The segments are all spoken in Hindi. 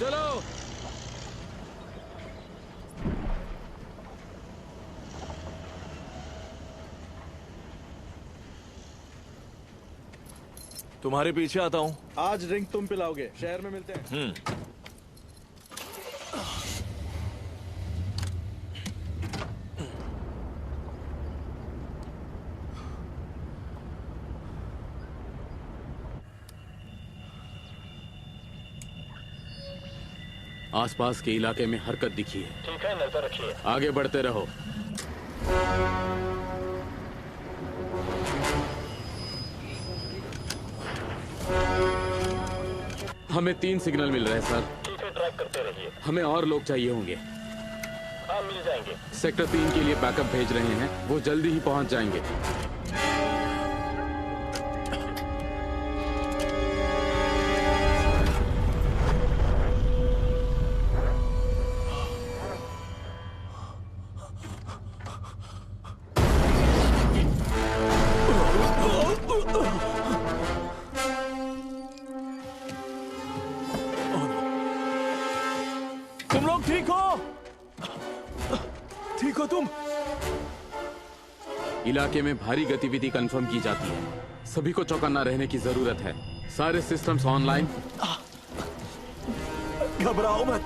चलो। तुम्हारे पीछे आता हूँ। आज ड्रिंक तुम पिलाओगे, शहर में मिलते हैं। आसपास के इलाके में हरकत दिखी है। ठीक है, नजर रखिए। आगे बढ़ते रहो। हमें 3 सिग्नल मिल रहे हैं सर। ठीक है, ट्रैक करते रहिए। हमें और लोग चाहिए होंगे। हाँ, मिल जाएंगे। सेक्टर 3 के लिए बैकअप भेज रहे हैं, वो जल्दी ही पहुंच जाएंगे। तुम लोग ठीक हो? ठीक हो तुम? इलाके में भारी गतिविधि कंफर्म की जाती है। सभी को चौकन्ना रहने की जरूरत है। सारे सिस्टम्स ऑनलाइन। घबराओ मत।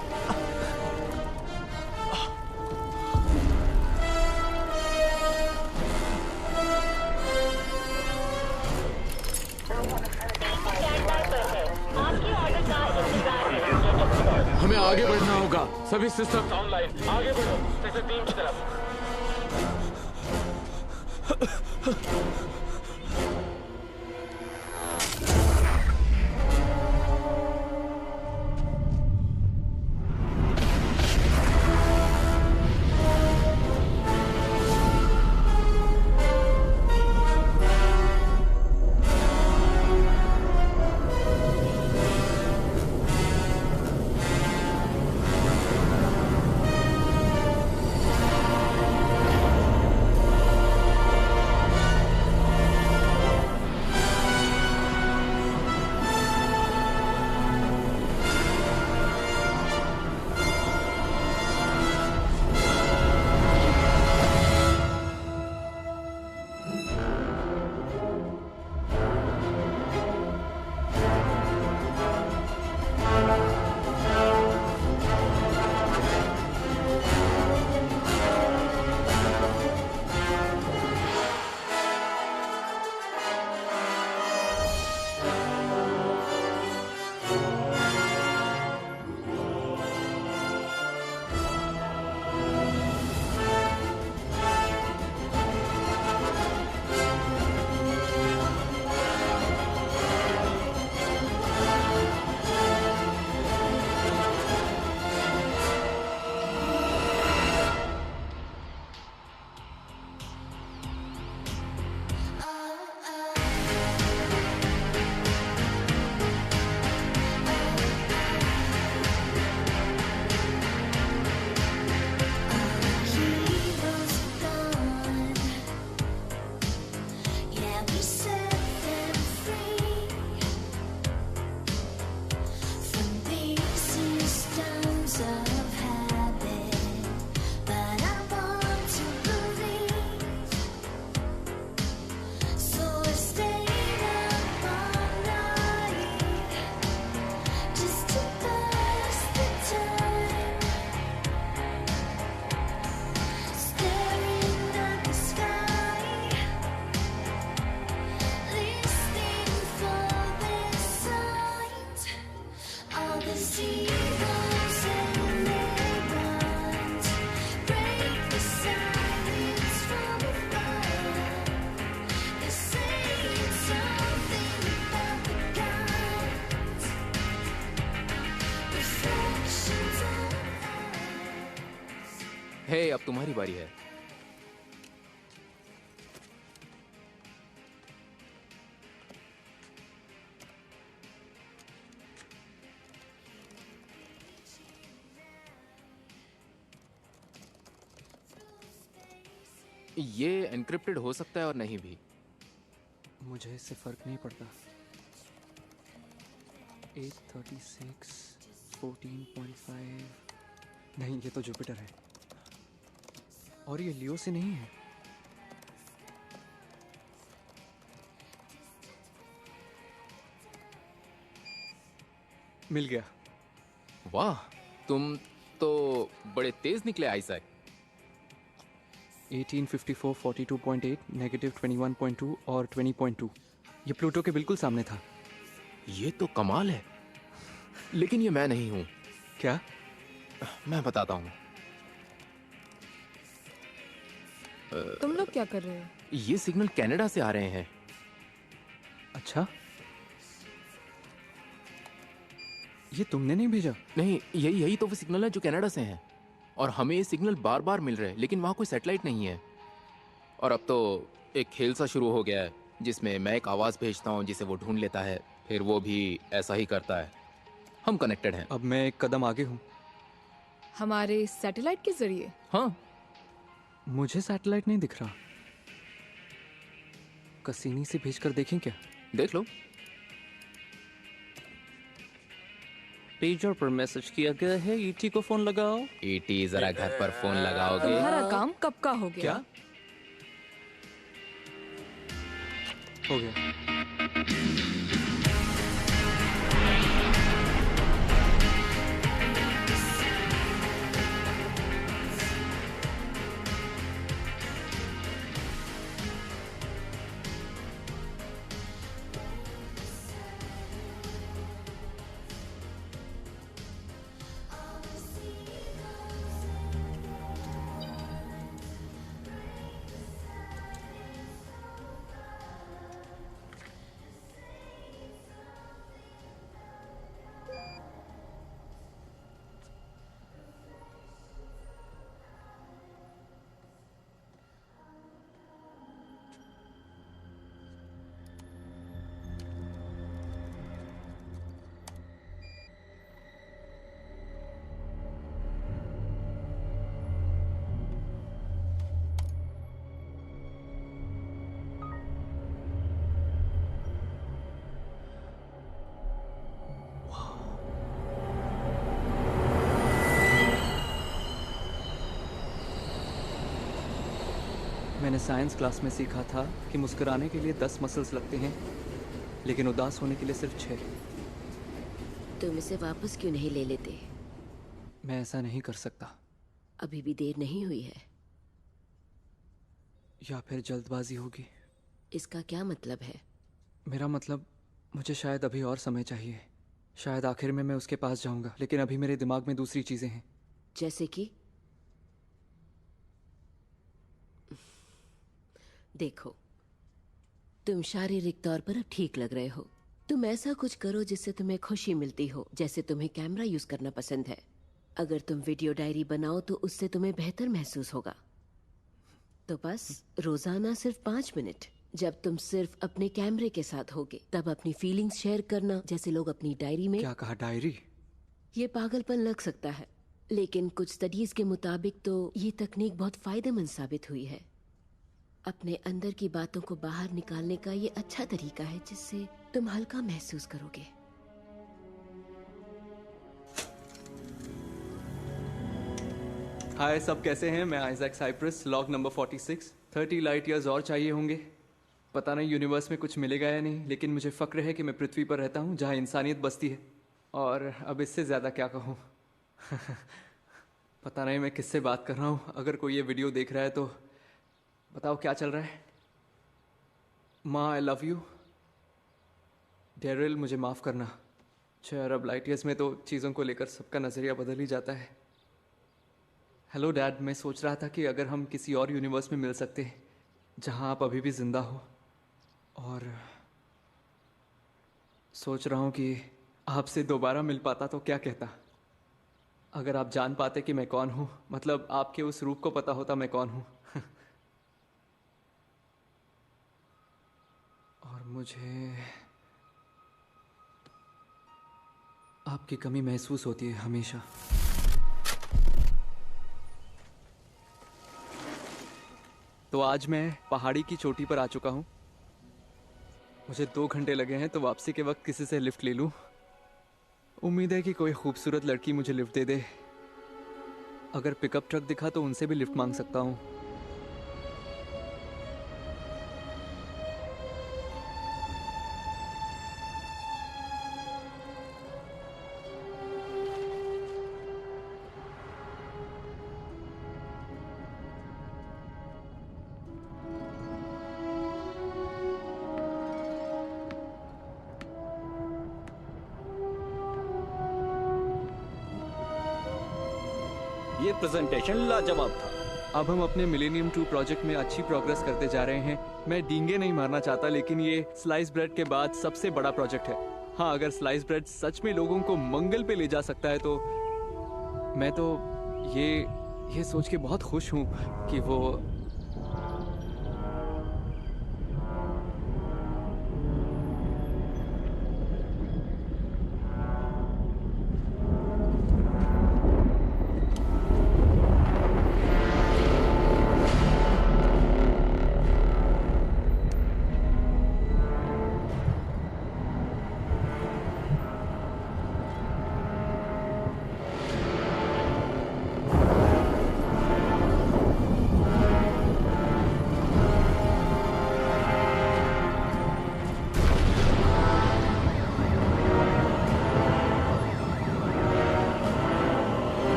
हमें आगे बढ़ना होगा। सभी सिस्टम ऑनलाइन। आगे बढ़ो, सेक्टर 3 की तरफ। हे, अब तुम्हारी बारी है। ये एनक्रिप्टेड हो सकता है और नहीं भी। मुझे इससे फर्क नहीं पड़ता। 836 14.5। नहीं, ये तो जुपिटर है और ये लियो से नहीं है। मिल गया। वाह, तुम तो बड़े तेज निकले आइजैक। 1854, 42.8, नेगेटिव 21.2 और 20.2। ये प्लूटो के बिल्कुल सामने था। ये तो कमाल है, लेकिन ये मैं नहीं हूँ। क्या? मैं बताता हूँ। तुम लोग क्या कर रहे हो? ये सिग्नल कनाडा से आ रहे हैं। अच्छा, ये तुमने नहीं भेजा? नहीं, यही तो वो सिग्नल है जो कनाडा से हैं। और हमें ये सिग्नल बार बार मिल रहे हैं, लेकिन वहाँ कोई सैटेलाइट नहीं है। और अब तो एक खेल सा शुरू हो गया है जिसमें मैं एक आवाज़ भेजता हूँ जिसे वो ढूंढ लेता है, फिर वो भी ऐसा ही करता है। हम कनेक्टेड हैं। अब मैं एक कदम आगे हूँ। हमारे सैटेलाइट के जरिए? हाँ, मुझे सैटेलाइट नहीं दिख रहा। कसीनी से भेजकर देखें क्या? देख लो। पेजर पर मैसेज किया गया है, ईटी को फोन लगाओ। ईटी, जरा घर पर फोन लगाओगे? तुम्हारा काम कब का हो गया? क्या हो गया? मैंने साइंस क्लास में सीखा था कि मुस्कुराने के लिए 10 मसल्स लगते हैं, लेकिन उदास होने के लिए सिर्फ 6। तुम इसे वापस क्यों नहीं ले लेते? मैं ऐसा नहीं कर सकता। अभी भी देर नहीं हुई है। या फिर जल्दबाजी होगी। इसका क्या मतलब है? मेरा मतलब, मुझे शायद अभी और समय चाहिए। शायद आखिर में मैं उसके पास जाऊंगा, लेकिन अभी मेरे दिमाग में दूसरी चीजें हैं। जैसे कि? देखो, तुम शारीरिक तौर पर अब ठीक लग रहे हो। तुम ऐसा कुछ करो जिससे तुम्हें खुशी मिलती हो, जैसे तुम्हें कैमरा यूज करना पसंद है। अगर तुम वीडियो डायरी बनाओ तो उससे तुम्हें बेहतर महसूस होगा। तो बस रोजाना सिर्फ 5 मिनट, जब तुम सिर्फ अपने कैमरे के साथ होगे, तब अपनी फीलिंग्स शेयर करना, जैसे लोग अपनी डायरी में। क्या कहा, डायरी? ये पागलपन लग सकता है, लेकिन कुछ स्टडीज के मुताबिक तो ये तकनीक बहुत फायदेमंद साबित हुई है। अपने अंदर की बातों को बाहर निकालने का ये अच्छा तरीका है जिससे तुम हल्का महसूस करोगे। हाय, सब कैसे हैं? मैं Isaac Cyprus, log number 46। 30 light years और चाहिए होंगे। पता नहीं यूनिवर्स में कुछ मिलेगा या नहीं, लेकिन मुझे फक्र है कि मैं पृथ्वी पर रहता हूँ जहाँ इंसानियत बसती है। और अब इससे ज़्यादा क्या कहूँ। पता नहीं मैं किससे बात कर रहा हूँ। अगर कोई ये वीडियो देख रहा है तो बताओ क्या चल रहा है। माँ, आई लव यू। डेरिल, मुझे माफ़ करना। 6 अरब लाइट ईयर्स में तो चीज़ों को लेकर सबका नज़रिया बदल ही जाता है। हेलो डैड, मैं सोच रहा था कि अगर हम किसी और यूनिवर्स में मिल सकते हैं जहां आप अभी भी जिंदा हो, और सोच रहा हूं कि आपसे दोबारा मिल पाता तो क्या कहता। अगर आप जान पाते कि मैं कौन हूं, मतलब आपके उस रूप को पता होता मैं कौन हूं। और मुझे आपकी कमी महसूस होती है हमेशा। तो आज मैं पहाड़ी की चोटी पर आ चुका हूँ। मुझे 2 घंटे लगे हैं, तो वापसी के वक्त किसी से लिफ्ट ले लूँ। उम्मीद है कि कोई खूबसूरत लड़की मुझे लिफ्ट दे दे। अगर पिकअप ट्रक दिखा तो उनसे भी लिफ्ट मांग सकता हूँ। ये प्रेजेंटेशन लाजवाब था। अब हम अपने मिलेनियम 2 प्रोजेक्ट में अच्छी प्रोग्रेस करते जा रहे हैं। मैं डींगे नहीं मारना चाहता, लेकिन ये स्लाइस ब्रेड के बाद सबसे बड़ा प्रोजेक्ट है। हाँ, अगर स्लाइस ब्रेड सच में लोगों को मंगल पे ले जा सकता है तो मैं तो ये सोच के बहुत खुश हूँ कि वो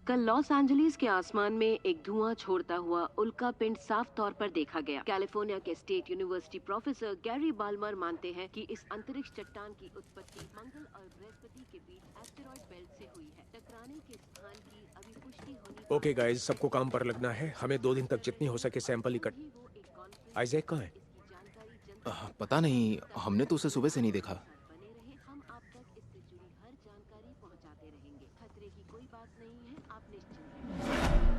कल लॉस एंजलिस के आसमान में एक धुआं छोड़ता हुआ उल्का पिंड साफ तौर पर देखा गया। कैलिफोर्निया के state university professor Gary Balmer मानते हैं कि इस अंतरिक्ष चट्टान की उत्पत्ति मंगल और बृहस्पति के बीच एस्टेरॉयड बेल्ट से हुई है। टकराने के स्थान की अभी पुष्टि होनी। ओके गाइस, सबको काम पर लगना है। हमें 2 दिन तक जितनी हो सके सैंपल इकट्ठा। आइजैक कहाँ है? पता नहीं, हमने तो उसे सुबह से नहीं देखा। बने रहे, हम आप तक इससे जुड़ी हर जानकारी पहुंचाते रहेंगे। खतरे की कोई बात नहीं है, आप निश्चिंत रहें।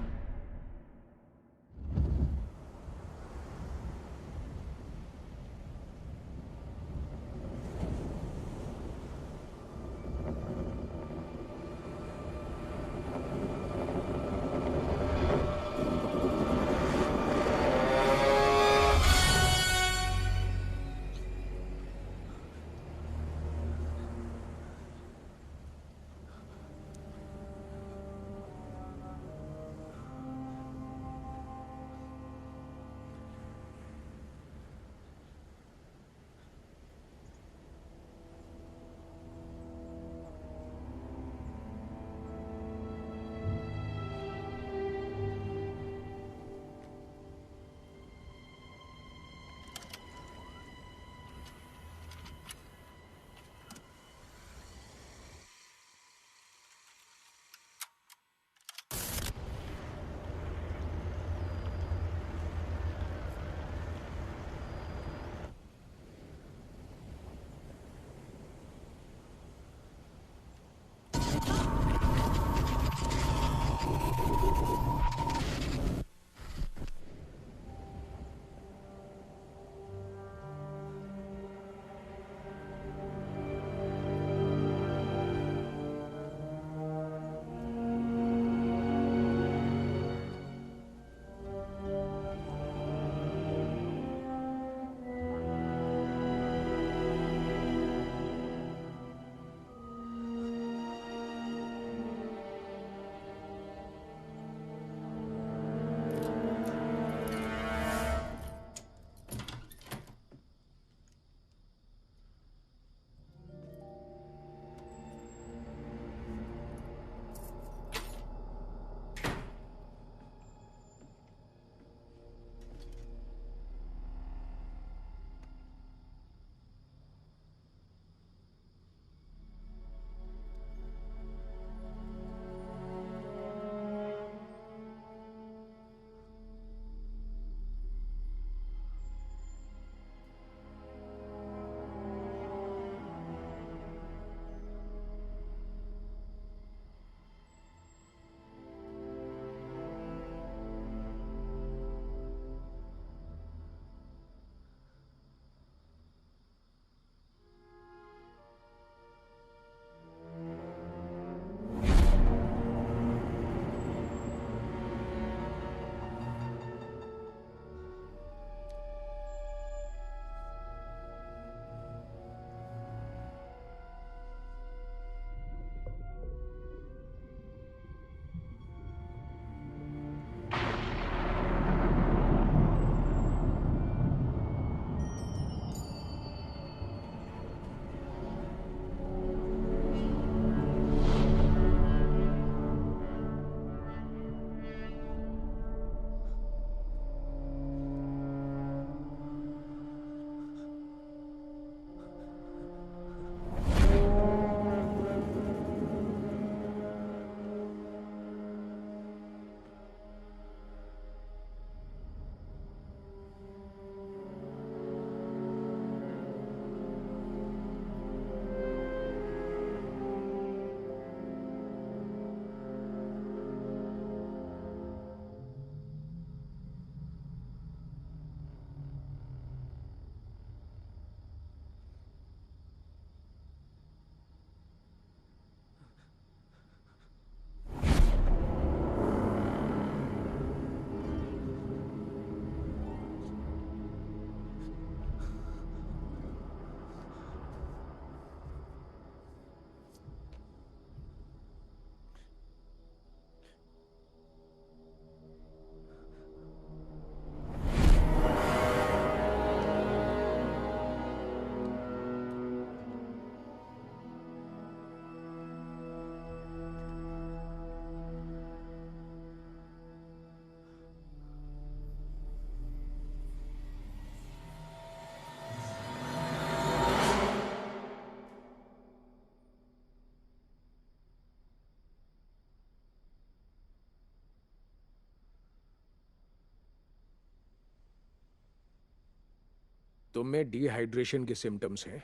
तुम में डिहाइड्रेशन के सिम्टम्स हैं,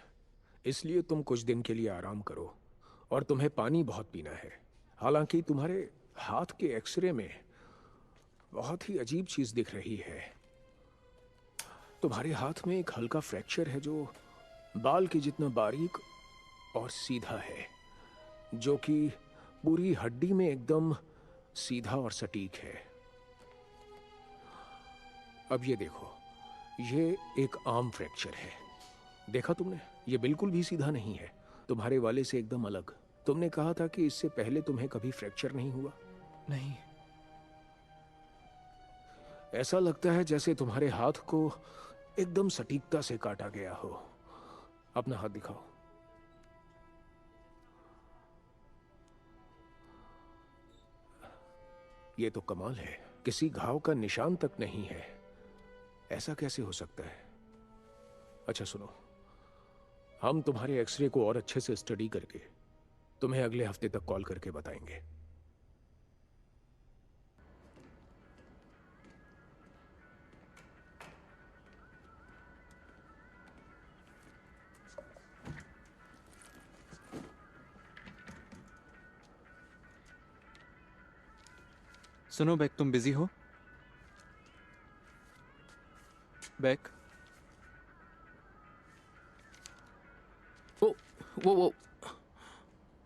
इसलिए तुम कुछ दिन के लिए आराम करो और तुम्हें पानी बहुत पीना है। हालांकि तुम्हारे हाथ के एक्सरे में बहुत ही अजीब चीज दिख रही है। तुम्हारे हाथ में एक हल्का फ्रैक्चर है जो बाल के जितना बारीक और सीधा है, जो कि पूरी हड्डी में एकदम सीधा और सटीक है। अब ये देखो, ये एक आर्म फ्रैक्चर है। देखा तुमने? ये बिल्कुल भी सीधा नहीं है, तुम्हारे वाले से एकदम अलग। तुमने कहा था कि इससे पहले तुम्हें कभी फ्रैक्चर नहीं हुआ। नहीं। ऐसा लगता है जैसे तुम्हारे हाथ को एकदम सटीकता से काटा गया हो। अपना हाथ दिखाओ। ये तो कमाल है, किसी घाव का निशान तक नहीं है। ऐसा कैसे हो सकता है? अच्छा सुनो, हम तुम्हारे एक्सरे को और अच्छे से स्टडी करके तुम्हें अगले हफ्ते तक कॉल करके बताएंगे। सुनो बैक, तुम बिजी हो? बैक, वो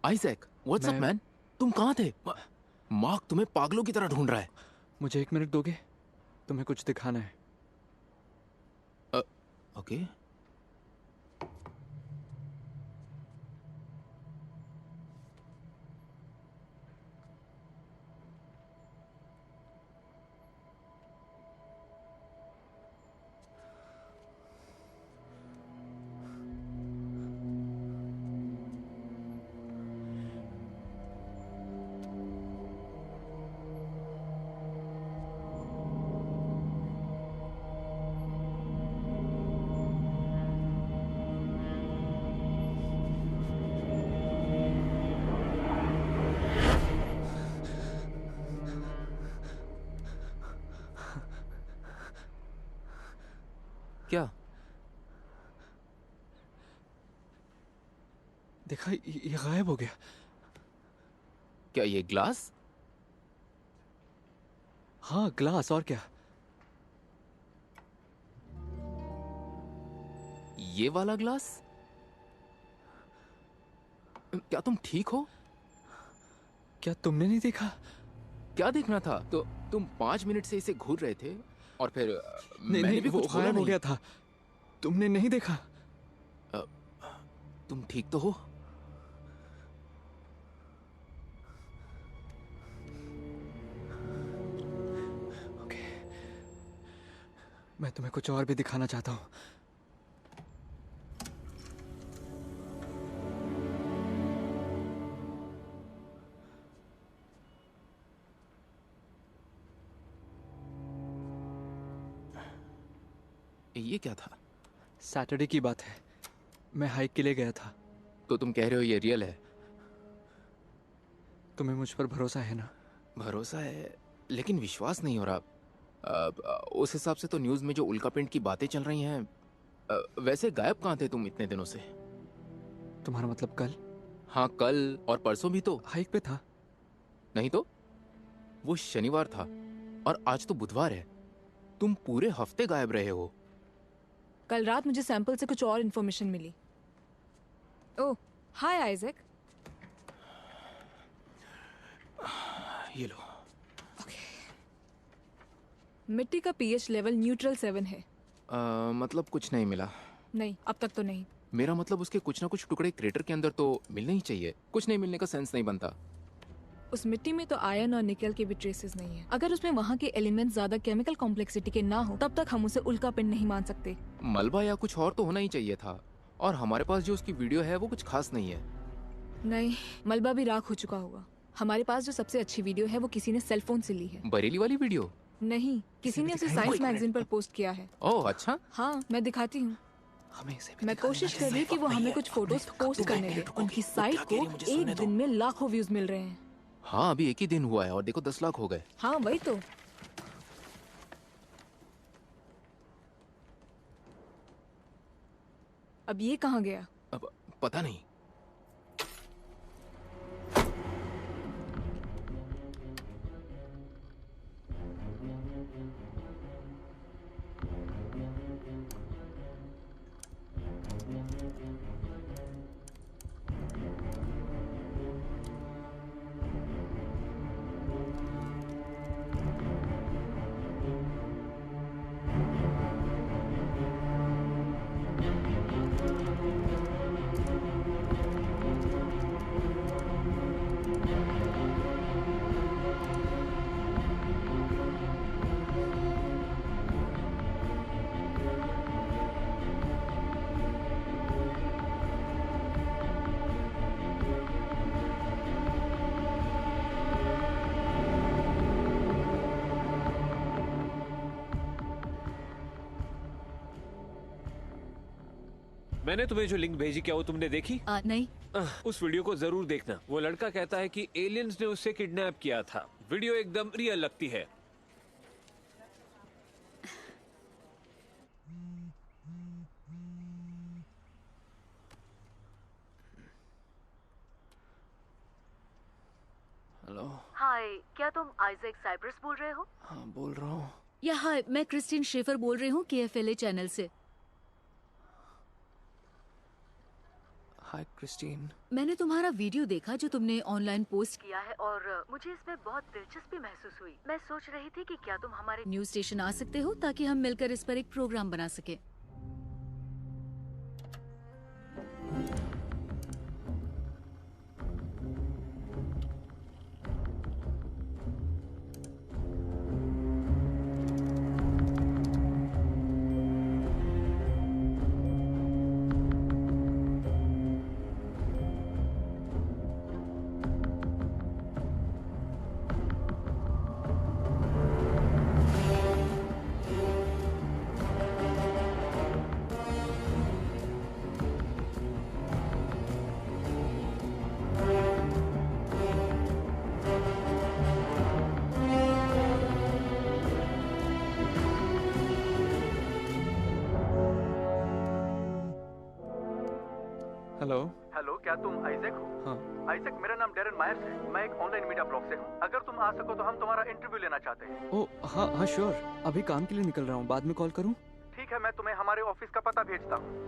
आइजैक, व्हाट्स अप मैं- मैन? तुम कहाँ थे? मार्क तुम्हें पागलों की तरह ढूंढ रहा है। मुझे 1 मिनट दोगे? तुम्हें कुछ दिखाना है। ओके। क्या? देखा, ये गायब हो गया। क्या ये ग्लास? हाँ, ग्लास, और क्या? ये वाला ग्लास? क्या तुम ठीक हो? क्या तुमने नहीं देखा? क्या देखना था? तो तुम 5 मिनट से इसे घूर रहे थे और फिर नहीं मैंने नहीं, भी वो कुछ बोला गायब हो नहीं। गया था। तुमने नहीं देखा? तुम ठीक तो हो? ओके, मैं तुम्हें कुछ और भी दिखाना चाहता हूँ। ये क्या था? सैटरडे की बात है, मैं हाइक के लिए गया था। तो तुम कह रहे हो ये रियल है? तुम्हें मुझ पर भरोसा है ना? भरोसा है, लेकिन विश्वास नहीं हो रहा। उस हिसाब से तो न्यूज़ में जो उल्कापिंड की बातें चल रही हैं, वैसे गायब कहाँ थे तुम इतने दिनों से? तुम्हारा मतलब कल? हाँ, कल और परसों भी तो। हाइक पे था। नहीं तो? वो शनिवार था और आज तो बुधवार है। तुम पूरे हफ्ते गायब रहे हो। कल रात मुझे सैंपल से कुछ और इन्फॉर्मेशन मिली। ओह, हाय आइजैक। ये लो। मिट्टी का पीएच लेवल न्यूट्रल 7 है। मतलब कुछ नहीं मिला? नहीं, अब तक तो नहीं। मेरा मतलब उसके कुछ ना कुछ टुकड़े क्रेटर के अंदर तो मिलने ही चाहिए। कुछ नहीं मिलने का सेंस नहीं बनता। उस मिट्टी में तो आयरन और निकल के भी ट्रेसेस नहीं है। अगर उसमें वहाँ के एलिमेंट्स ज्यादा केमिकल कॉम्प्लेक्सिटी के ना हो, तब तक हम उसे उल्कापिंड नहीं मान सकते। मलबा या कुछ और तो होना ही चाहिए था। और हमारे पास जो उसकी वीडियो है वो कुछ खास नहीं है। नहीं, मलबा भी राख हो चुका होगा। हमारे पास जो सबसे अच्छी वीडियो है वो किसी ने सेलफोन से ली है। बरेली वाली वीडियो? नहीं, किसी ने उसे साइंस मैगजीन पर पोस्ट किया है। ओह अच्छा। हाँ, मैं दिखाती हूँ। हमें इसे भी मैं दिखाना कोशिश है। कर रही हूँ कि वो हमें कुछ फोटोज पोस्ट करने दे। उनकी साइट को एक दिन में लाखों व्यूज मिल रहे हैं। हाँ, अभी एक ही दिन हुआ है और देखो 10 लाख हो गए। हाँ वही तो। अब ये कहाँ गया? अब पता नहीं। मैंने तुम्हें जो लिंक भेजी, क्या वो तुमने देखी? नहीं। उस वीडियो को जरूर देखना। वो लड़का कहता है कि एलियंस ने उसे किडनैप किया था। वीडियो एकदम रियल लगती है। हेलो। हाय, क्या तुम आइजैक साइप्रस बोल रहे हो? हाँ, बोल रहा हूँ। या हाय, मैं क्रिस्टीन शेफर बोल रही हूँ KFLA चैनल से। हाय क्रिस्टीन। मैंने तुम्हारा वीडियो देखा जो तुमने ऑनलाइन पोस्ट किया है और मुझे इसमें बहुत दिलचस्पी महसूस हुई। मैं सोच रही थी कि क्या तुम हमारे न्यूज स्टेशन आ सकते हो ताकि हम मिलकर इस पर एक प्रोग्राम बना सके। हेलो। हेलो, क्या तुम आइजैक हो? हाँ। आइजैक, मेरा नाम डेरन मायर्स है। मैं एक ऑनलाइन मीडिया ब्लॉग से हूँ। अगर तुम आ सको तो हम तुम्हारा इंटरव्यू लेना चाहते हैं। ओह हाँ हाँ श्योर। अभी काम के लिए निकल रहा हूँ, बाद में कॉल करूँ? ठीक है, मैं तुम्हें हमारे ऑफिस का पता भेजता हूँ।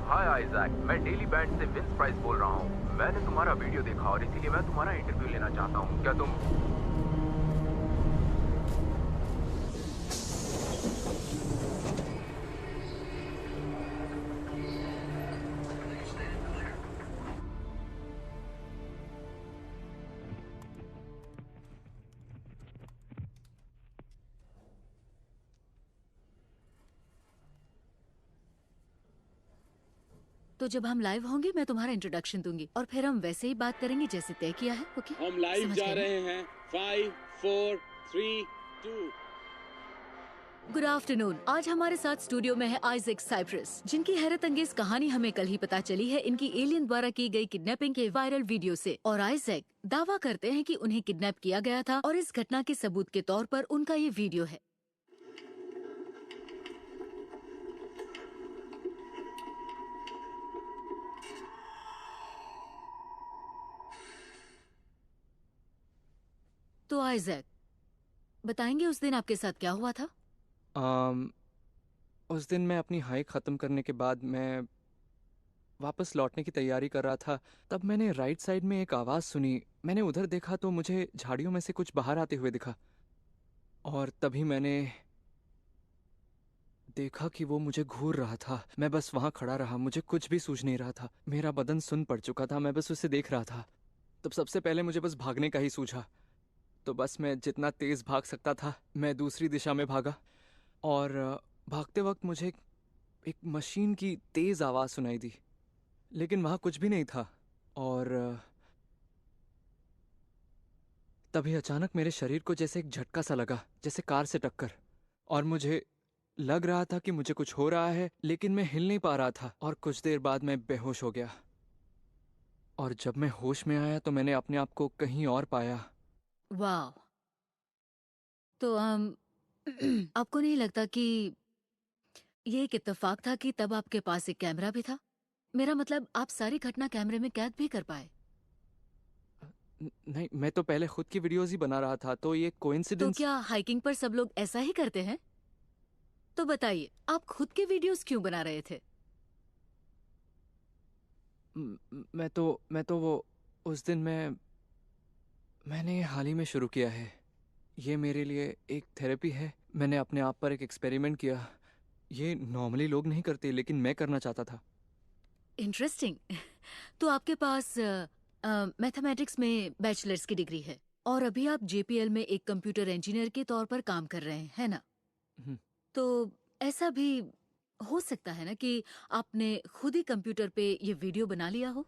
हाय आइजैक, मैं डेली बैंड से विंस प्राइस बोल रहा हूँ। मैंने तुम्हारा वीडियो देखा और इसीलिए मैं तुम्हारा इंटरव्यू लेना चाहता हूँ। क्या तुम तो जब हम लाइव होंगे मैं तुम्हारा इंट्रोडक्शन दूंगी और फिर हम वैसे ही बात करेंगे जैसे तय किया है। ओके? हम लाइव समझ जा गए ना? रहे हैं। 5 4 3 2। Good afternoon. आज हमारे साथ स्टूडियो में है आइजैक साइप्रस, जिनकी हैरत अंगेज कहानी हमें कल ही पता चली है इनकी एलियन द्वारा की गई किडनैपिंग के वायरल वीडियो से। और आइजैक दावा करते हैं कि उन्हें किडनैप किया गया था और इस घटना के सबूत के तौर पर उनका ये वीडियो है। तो आइजैक बताएंगे उस दिन आपके साथ क्या हुआ था? उस दिन मैं अपनी हाइक ख़त्म करने के बाद मैं वापस लौटने की तैयारी कर रहा था। तब मैंने राइट साइड में एक आवाज़ सुनी। मैंने उधर देखा तो मुझे झाड़ियों में से कुछ बाहर आते हुए दिखा और तभी मैंने देखा कि वो मुझे घूर रहा था। मैं बस वहाँ खड़ा रहा, मुझे कुछ भी सूझ नहीं रहा था। मेरा बदन सुन्न पड़ चुका था, मैं बस उसे देख रहा था। तब सबसे पहले मुझे बस भागने का ही सूझा, तो बस मैं जितना तेज़ भाग सकता था मैं दूसरी दिशा में भागा और भागते वक्त मुझे एक मशीन की तेज़ आवाज़ सुनाई दी, लेकिन वहाँ कुछ भी नहीं था। और तभी अचानक मेरे शरीर को जैसे एक झटका सा लगा, जैसे कार से टक्कर, और मुझे लग रहा था कि मुझे कुछ हो रहा है, लेकिन मैं हिल नहीं पा रहा था। और कुछ देर बाद मैं बेहोश हो गया और जब मैं होश में आया तो मैंने अपने आप को कहीं और पाया। वाह। तो आपको नहीं लगता कि ये एक इत्तेफाक था कि तब आपके पास एक कैमरा भी था? मेरा मतलब आप सारी घटना कैमरे में कैद भी कर पाए। नहीं, मैं तो पहले खुद की वीडियोस ही बना रहा था, तो ये तो कोइंसिडेंस। क्या हाइकिंग पर सब लोग ऐसा ही करते हैं? तो बताइए, आप खुद के वीडियोस क्यों बना रहे थे? मैं तो वो उस दिन मैंने ये हाल ही में शुरू किया है। ये मेरे लिए एक थेरेपी है। मैंने अपने आप पर एक एक्सपेरिमेंट किया। ये नॉर्मली लोग नहीं करते, लेकिन मैं करना चाहता था। इंटरेस्टिंग। तो आपके पास मैथमेटिक्स में बैचलर्स की डिग्री है और अभी आप जेपीएल में एक कंप्यूटर इंजीनियर के तौर पर काम कर रहे हैं, है ना? हम्म। तो ऐसा भी हो सकता है ना कि आपने खुद ही कंप्यूटर पे ये वीडियो बना लिया हो?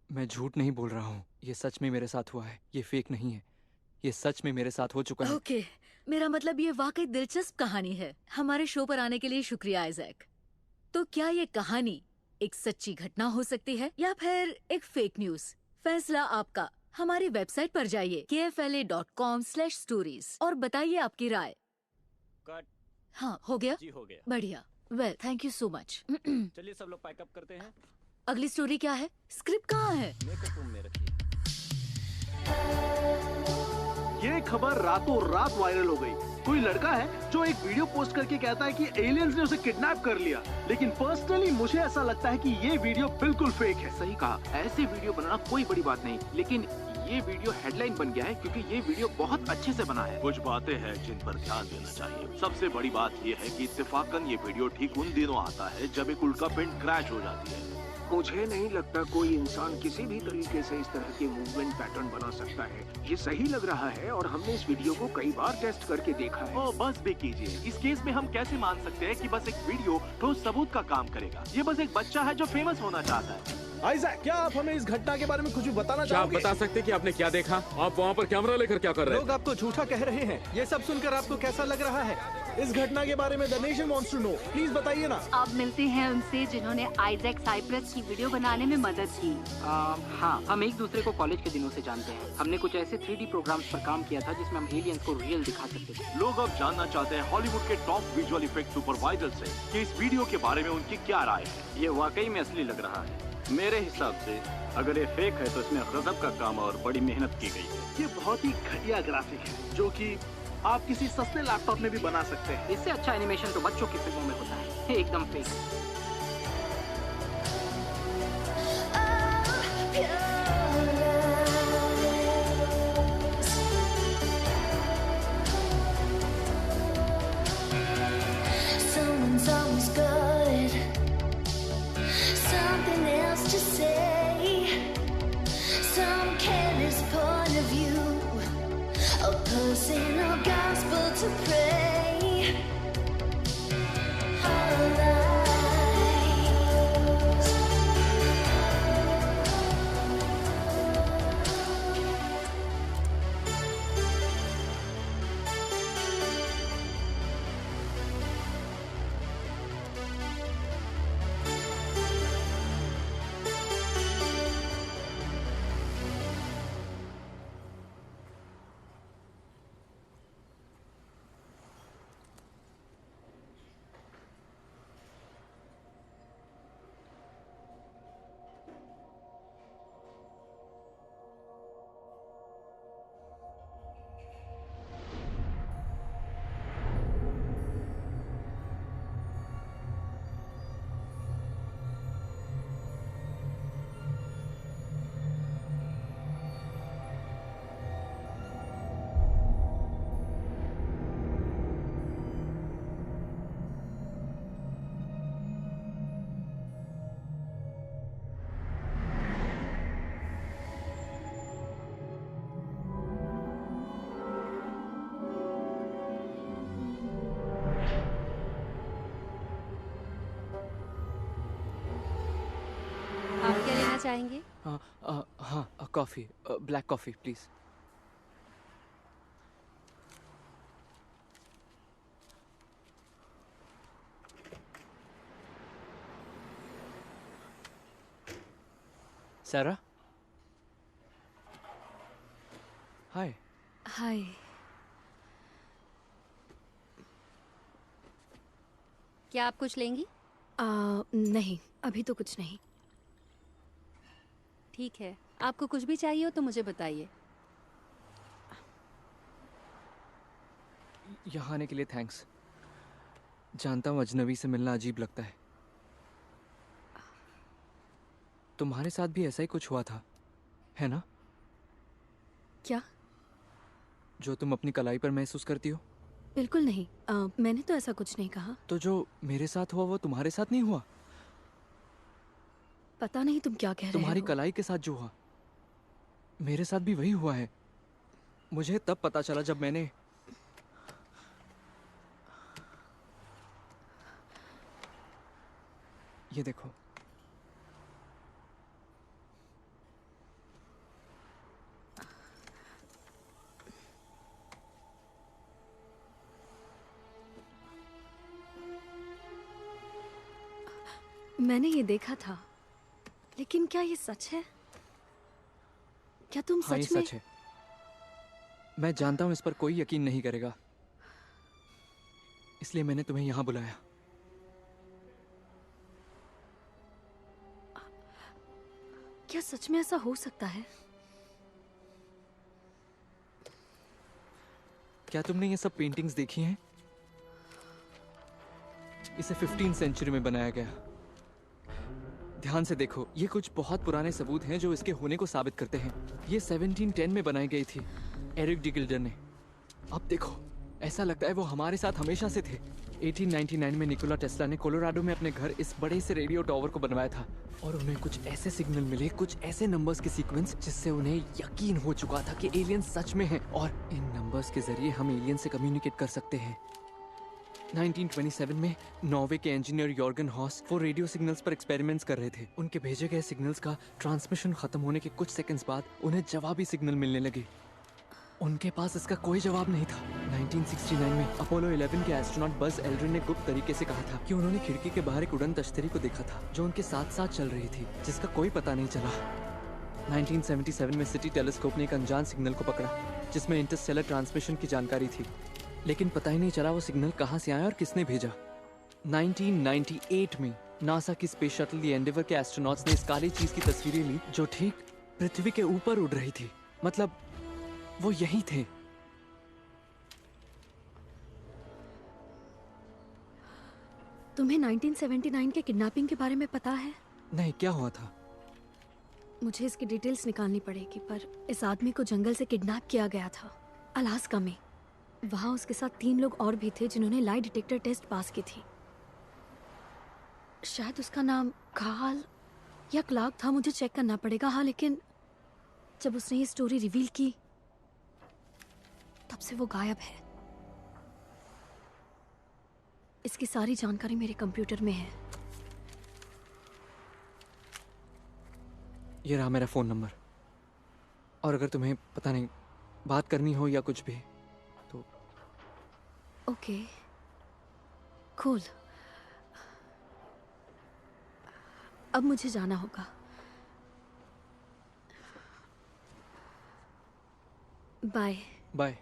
मैं झूठ नहीं बोल रहा हूँ। ये सच में मेरे साथ हुआ है। ये फेक नहीं है। ये सच में मेरे साथ हो चुका है। ओके, मेरा मतलब ये वाकई दिलचस्प कहानी है। हमारे शो पर आने के लिए शुक्रिया आइजैक। तो क्या ये कहानी एक सच्ची घटना हो सकती है या फिर एक फेक न्यूज? फैसला आपका। हमारी वेबसाइट पर जाइए kfla.com/stories और बताइए आपकी राय। कट। हाँ, हो गया? जी हो गया। बढ़िया। Well, thank you so much. चलिए सब लोग पैकअप करते हैं। अगली स्टोरी क्या है? स्क्रिप्ट कहाँ है? मेकअप रूम में रखिए। ये खबर रातों रात वायरल हो गई। कोई लड़का है जो एक वीडियो पोस्ट करके कहता है कि एलियंस ने उसे किडनैप कर लिया, लेकिन पर्सनली मुझे ऐसा लगता है कि ये वीडियो बिल्कुल फेक है। सही कहा, ऐसे वीडियो बनाना कोई बड़ी बात नहीं, लेकिन ये वीडियो हेडलाइन बन गया है क्योंकि ये वीडियो बहुत अच्छे से बना है। कुछ बातें हैं जिन पर ध्यान देना चाहिए। सबसे बड़ी बात ये है कि इत्तेफाकन ये वीडियो ठीक उन दिनों आता है जब एक उल्कापिंड क्रैश हो जाती है। मुझे नहीं लगता कोई इंसान किसी भी तरीके से इस तरह के मूवमेंट पैटर्न बना सकता है। ये सही लग रहा है और हमने इस वीडियो को कई बार टेस्ट करके देखा है। ओ बस भी कीजिए। इस केस में हम कैसे मान सकते हैं कि बस एक वीडियो ठोस सबूत का काम करेगा? ये बस एक बच्चा है जो फेमस होना चाहता है। आइजैक, क्या आप हमें इस घटना के बारे में कुछ बताना क्या आप चाहोगे? बता सकते कि आपने क्या देखा? आप वहाँ पर कैमरा लेकर क्या कर रहे लोग आपको झूठा कह रहे हैं। ये सब सुनकर आपको कैसा लग रहा है? इस घटना के बारे में the nation wants to know. Please बताइए ना। आप मिलते हैं उनसे जिन्होंने आइजैक साइप्रस की वीडियो बनाने में मदद की। हाँ, हम एक दूसरे को कॉलेज के दिनों से जानते हैं। हमने कुछ ऐसे 3D प्रोग्राम्स पर काम किया था जिसमें हम एलियंस को रियल दिखा सकते थे। लोग अब जानना चाहते हैं हॉलीवुड के टॉप विजुअल इफेक्ट सुपरवाइजर से कि इस वीडियो के बारे में उनकी क्या राय है। ये वाकई में असली लग रहा है। मेरे हिसाब से अगर ये फेक है तो इसमें गजब का काम और बड़ी मेहनत की गई है। ये बहुत ही घटिया ग्राफिक है जो कि आप किसी सस्ते लैपटॉप में भी बना सकते हैं। इससे अच्छा एनिमेशन तो बच्चों की फिल्मों में होता है। एकदम fake. Someone's always good. Something else to say. Some careless point of view. A personal gospel to pray. Our lives. आप क्या लेना चाहेंगे? हाँ, कॉफी, ब्लैक कॉफी प्लीज। सारा, हाय। हाय। क्या आप कुछ लेंगी? नहीं, अभी तो कुछ नहीं। ठीक है, आपको कुछ भी चाहिए हो तो मुझे बताइए। यहाँ आने के लिए थैंक्स। जानता हूँ अजनबी से मिलना अजीब लगता है। तुम्हारे साथ भी ऐसा ही कुछ हुआ था, है ना? क्या? जो तुम अपनी कलाई पर महसूस करती हो। बिल्कुल नहीं। मैंने तो ऐसा कुछ नहीं कहा। तो जो मेरे साथ हुआ वो तुम्हारे साथ नहीं हुआ? पता नहीं तुम क्या कह रहे हो। तुम्हारी कलाई के साथ जो हुआ मेरे साथ भी वही हुआ है। मुझे तब पता चला जब मैंने ये देखो। मैंने ये देखा था, लेकिन क्या ये सच है? क्या तुम हाँ, सच ये में? सच है। मैं जानता हूं इस पर कोई यकीन नहीं करेगा, इसलिए मैंने तुम्हें यहां बुलाया। क्या सच में ऐसा हो सकता है? क्या तुमने ये सब पेंटिंग्स देखी हैं? इसे 15वीं सेंचुरी में बनाया गया। ध्यान से देखो, ये कुछ बहुत पुराने सबूत हैं जो इसके होने को साबित करते हैं। ये 1710 में बनाई गई थी एरिक डी गिल्डर ने। अब देखो, ऐसा लगता है वो हमारे साथ हमेशा से थे। 1899 में निकोला टेस्ला ने कोलोराडो में अपने घर इस बड़े से रेडियो टावर को बनवाया था और उन्हें कुछ ऐसे सिग्नल मिले, कुछ ऐसे नंबर्स के सीक्वेंस जिससे उन्हें यकीन हो चुका था कि एलियंस सच में हैं और इन नंबर्स के जरिए हम एलियन से कम्युनिकेट कर सकते हैं। 1927 में नॉर्वे के इंजीनियर यॉर्गन हॉस वो रेडियो सिग्नल्स पर एक्सपेरिमेंट्स कर रहे थे। उनके भेजे गए सिग्नल्स का ट्रांसमिशन खत्म होने के कुछ सेकंड्स बाद उन्हें जवाबी सिग्नल मिलने लगे। उनके पास इसका कोई जवाब नहीं था। 1969 में अपोलो 11 के एस्ट्रोनॉट बज एल्ड्रिन ने गुप्त तरीके से कहा था कि उन्होंने खिड़की के बाहर एक उड़न तश्तरी को देखा था जो उनके साथ साथ चल रही थी, जिसका कोई पता नहीं चला। 1977 में सिटी टेलीस्कोप ने एक अनजान सिग्नल को पकड़ा जिसमें इंटरस्टेलर ट्रांसमिशन की जानकारी थी, लेकिन पता ही नहीं चला वो सिग्नल कहाँ से आया और किसने भेजा। 1998 में नासा की स्पेस शटल दी एंडेवर के एस्ट्रोनॉट्स ने इस काली चीज की तस्वीरें ली जो ठीक पृथ्वी के ऊपर उड़ रही थी। मतलब वो यही थे। तुम्हें 1979 के किडनैपिंग के बारे में पता है? नहीं, क्या हुआ था? मुझे इसकी डिटेल्स निकालनी पड़ेगी, पर इस आदमी को जंगल से किडनैप किया गया था, अलास्का में। वहां उसके साथ 3 लोग और भी थे जिन्होंने लाई डिटेक्टर टेस्ट पास की थी। शायद उसका नाम कार्ल या क्लार्क था, मुझे चेक करना पड़ेगा। हाँ, लेकिन जब उसने ये स्टोरी रिवील की तब से वो गायब है। इसकी सारी जानकारी मेरे कंप्यूटर में है। ये रहा मेरा फोन नंबर, और अगर तुम्हें पता नहीं बात करनी हो या कुछ भी तो। Okay, cool. अब मुझे जाना होगा। Bye. Bye.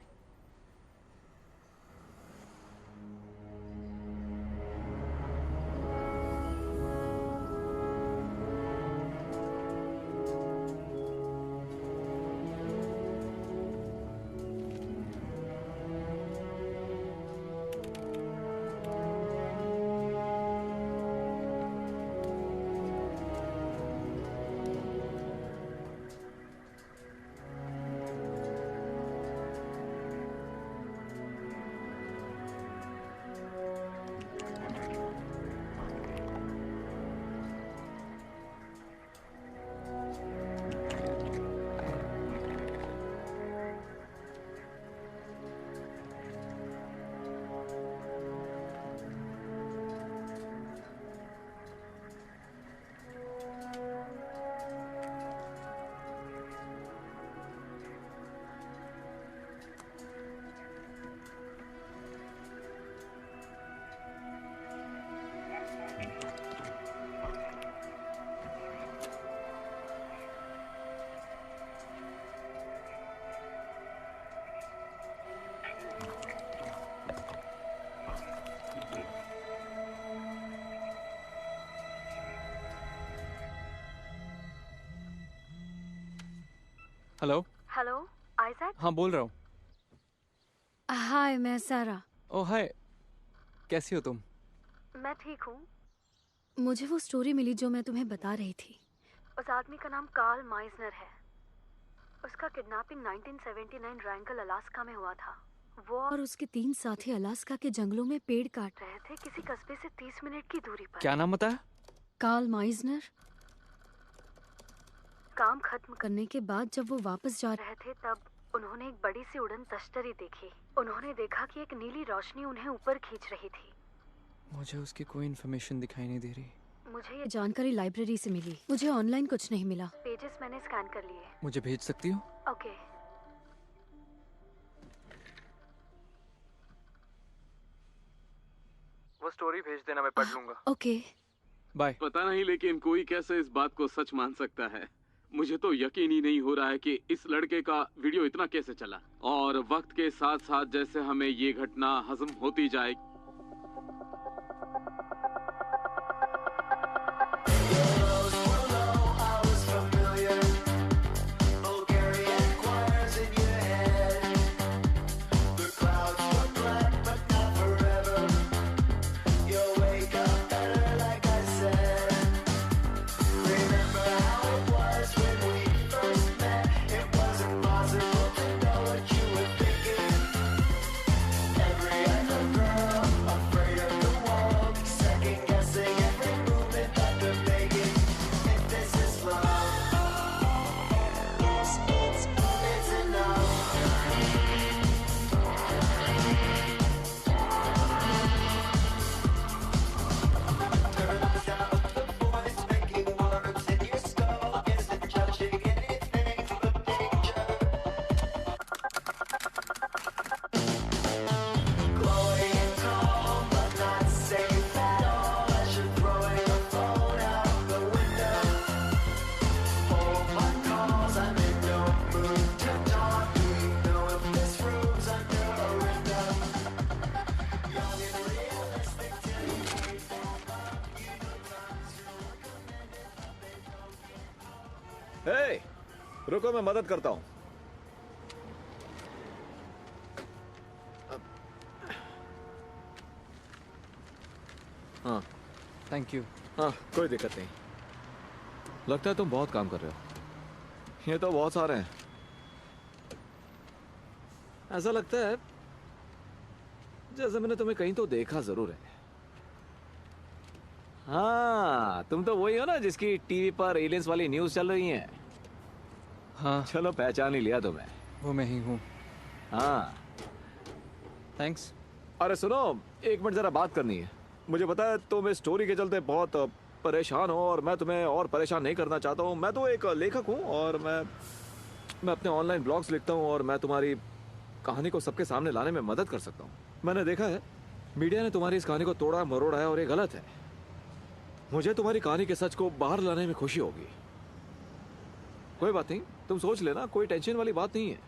Hello. Hello Isaac. हाँ बोल रहा हूँ। हाय, मैं सारा। ओह हाय, कैसी हो तुम? मैं ठीक हूँ। मुझे वो स्टोरी मिली जो मैं तुम्हें बता रही थी। उस आदमी का नाम कार्ल माइजनर है। उसका किडनैपिंग 1979 रैंकल अलास्का में हुआ था। वो और उसके 3 साथी अलास्का के जंगलों में पेड़ काट रहे थे, किसी कस्बे से 30 मिनट की दूरी पर। क्या नाम बताया? Karl Meisner. काम खत्म करने के बाद जब वो वापस जा रहे थे तब उन्होंने एक बड़ी सी उड़न तश्तरी देखी। उन्होंने देखा कि एक नीली रोशनी उन्हें ऊपर खींच रही थी। मुझे उसकी कोई इन्फॉर्मेशन दिखाई नहीं दे रही। मुझे ये जानकारी लाइब्रेरी से मिली। मुझे ऑनलाइन कुछ नहीं मिला। पेजेस मैंने स्कैन कर लिए। मुझे भेज सकती हो? ओके। वो स्टोरी भेज देना, मैं पढ़ लूंगा। Okay bye. पता नहीं लेकिन कोई कैसे इस बात को सच मान सकता है। मुझे तो यकीन ही नहीं हो रहा है कि इस लड़के का वीडियो इतना कैसे चला। और वक्त के साथ साथ जैसे हमें ये घटना हजम होती जाए, हे, रुको मैं मदद करता हूँ। हाँ थैंक यू। हाँ कोई दिक्कत नहीं। लगता है तुम बहुत काम कर रहे हो। ये तो बहुत सारे हैं। ऐसा लगता है जैसे मैंने तुम्हें कहीं तो देखा जरूर है। हाँ तुम तो वही हो ना जिसकी टीवी पर एलियंस वाली न्यूज चल रही है। हाँ चलो पहचान ही लिया तुम्हें। वो मैं ही हूँ। हाँ थैंक्स। अरे सुनो, एक मिनट जरा बात करनी है। मुझे पता है तुम इस स्टोरी के चलते बहुत परेशान हो और मैं तुम्हें और परेशान नहीं करना चाहता हूँ। मैं तो एक लेखक हूँ और मैं अपने ऑनलाइन ब्लॉग्स लिखता हूँ और मैं तुम्हारी कहानी को सबके सामने लाने में मदद कर सकता हूँ। मैंने देखा है मीडिया ने तुम्हारी इस कहानी को तोड़ा मरोड़ा है और ये गलत है। मुझे तुम्हारी कहानी के सच को बाहर लाने में खुशी होगी। कोई बात नहीं, तुम सोच लेना, कोई टेंशन वाली बात नहीं है।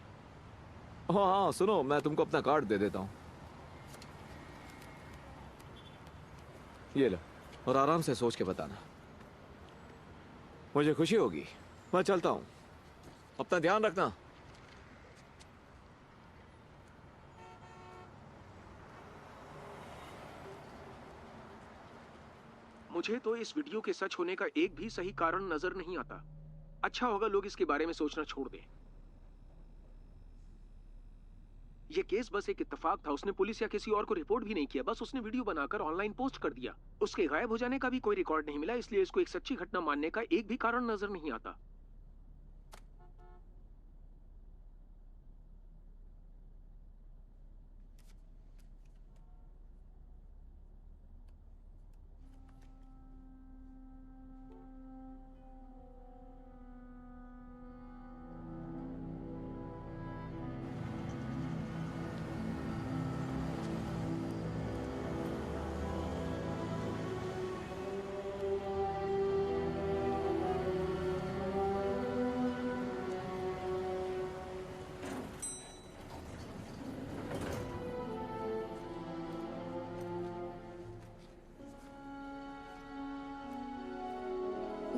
हाँ हाँ सुनो, मैं तुमको अपना कार्ड दे देता हूँ। ये लो और आराम से सोच के बताना। मुझे खुशी होगी। मैं चलता हूँ, अपना ध्यान रखना। मुझे तो इस वीडियो के सच होने का एक भी सही कारण नजर नहीं आता। अच्छा होगा लोग इसके बारे में सोचना छोड़ दें। ये केस बस एक इत्तेफाक था। उसने पुलिस या किसी और को रिपोर्ट भी नहीं किया, बस उसने वीडियो बनाकर ऑनलाइन पोस्ट कर दिया। उसके गायब हो जाने का भी कोई रिकॉर्ड नहीं मिला, इसलिए इसको एक सच्ची घटना मानने का एक भी कारण नजर नहीं आता।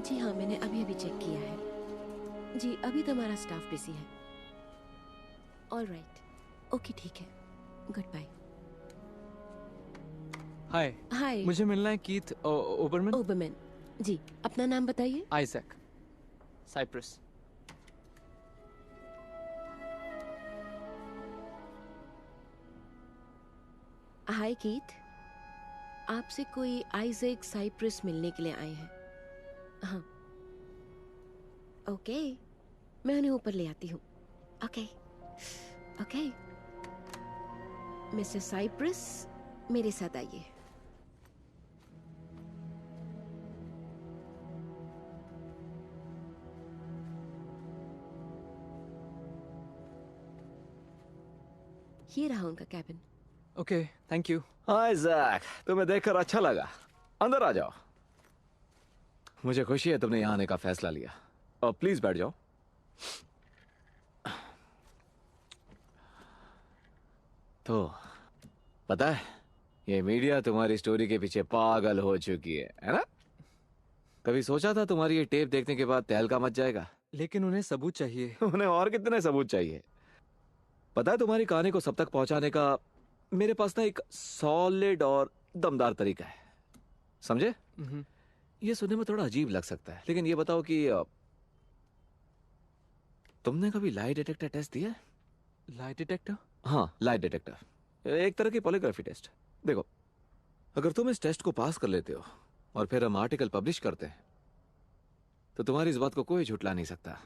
जी हाँ, मैंने अभी अभी चेक किया है। जी अभी तो हमारा स्टाफ बिजी है। ऑल राइट, ओके ठीक है, गुड बाय। हाय। हाय। मुझे मिलना है कीथ ओबरमैन। ओबरमैन जी, अपना नाम बताइए। Isaac, Cyprus. हाय कीथ, आपसे कोई आइजैक साइप्रस मिलने के लिए आए हैं। हाँ ओके, मैं उन्हें ऊपर ले आती हूँ। ओके ओके, मिस्टर साइप्रस मेरे साथ आइए। ये रहा उनका cabin. Okay, thank you. Hi Jack, तुम्हें देखकर अच्छा लगा। अंदर आ जाओ। मुझे खुशी है तुमने यहाँ आने का फैसला लिया। और प्लीज बैठ जाओ। तो पता है, ये मीडिया तुम्हारी स्टोरी के पीछे पागल हो चुकी है ना? कभी सोचा था तुम्हारी ये टेप देखने के बाद तहलका मच जाएगा? लेकिन उन्हें सबूत चाहिए। उन्हें और कितने सबूत चाहिए? पता है, तुम्हारी कहानी को सब तक पहुंचाने का मेरे पास ना एक सॉलिड और दमदार तरीका है, समझे? ये सुनने में थोड़ा अजीब लग सकता है, लेकिन ये बताओ कि तुमने कभी लाई डिटेक्टर टेस्ट दिया है? Lie detector? हाँ, लाई डिटेक्टर, एक तरह की पॉलीग्राफी टेस्ट। देखो, अगर तुम इस टेस्ट को पास कर लेते हो और फिर हम आर्टिकल पब्लिश करते हैं तो तुम्हारी इस बात को कोई झुटला नहीं सकता।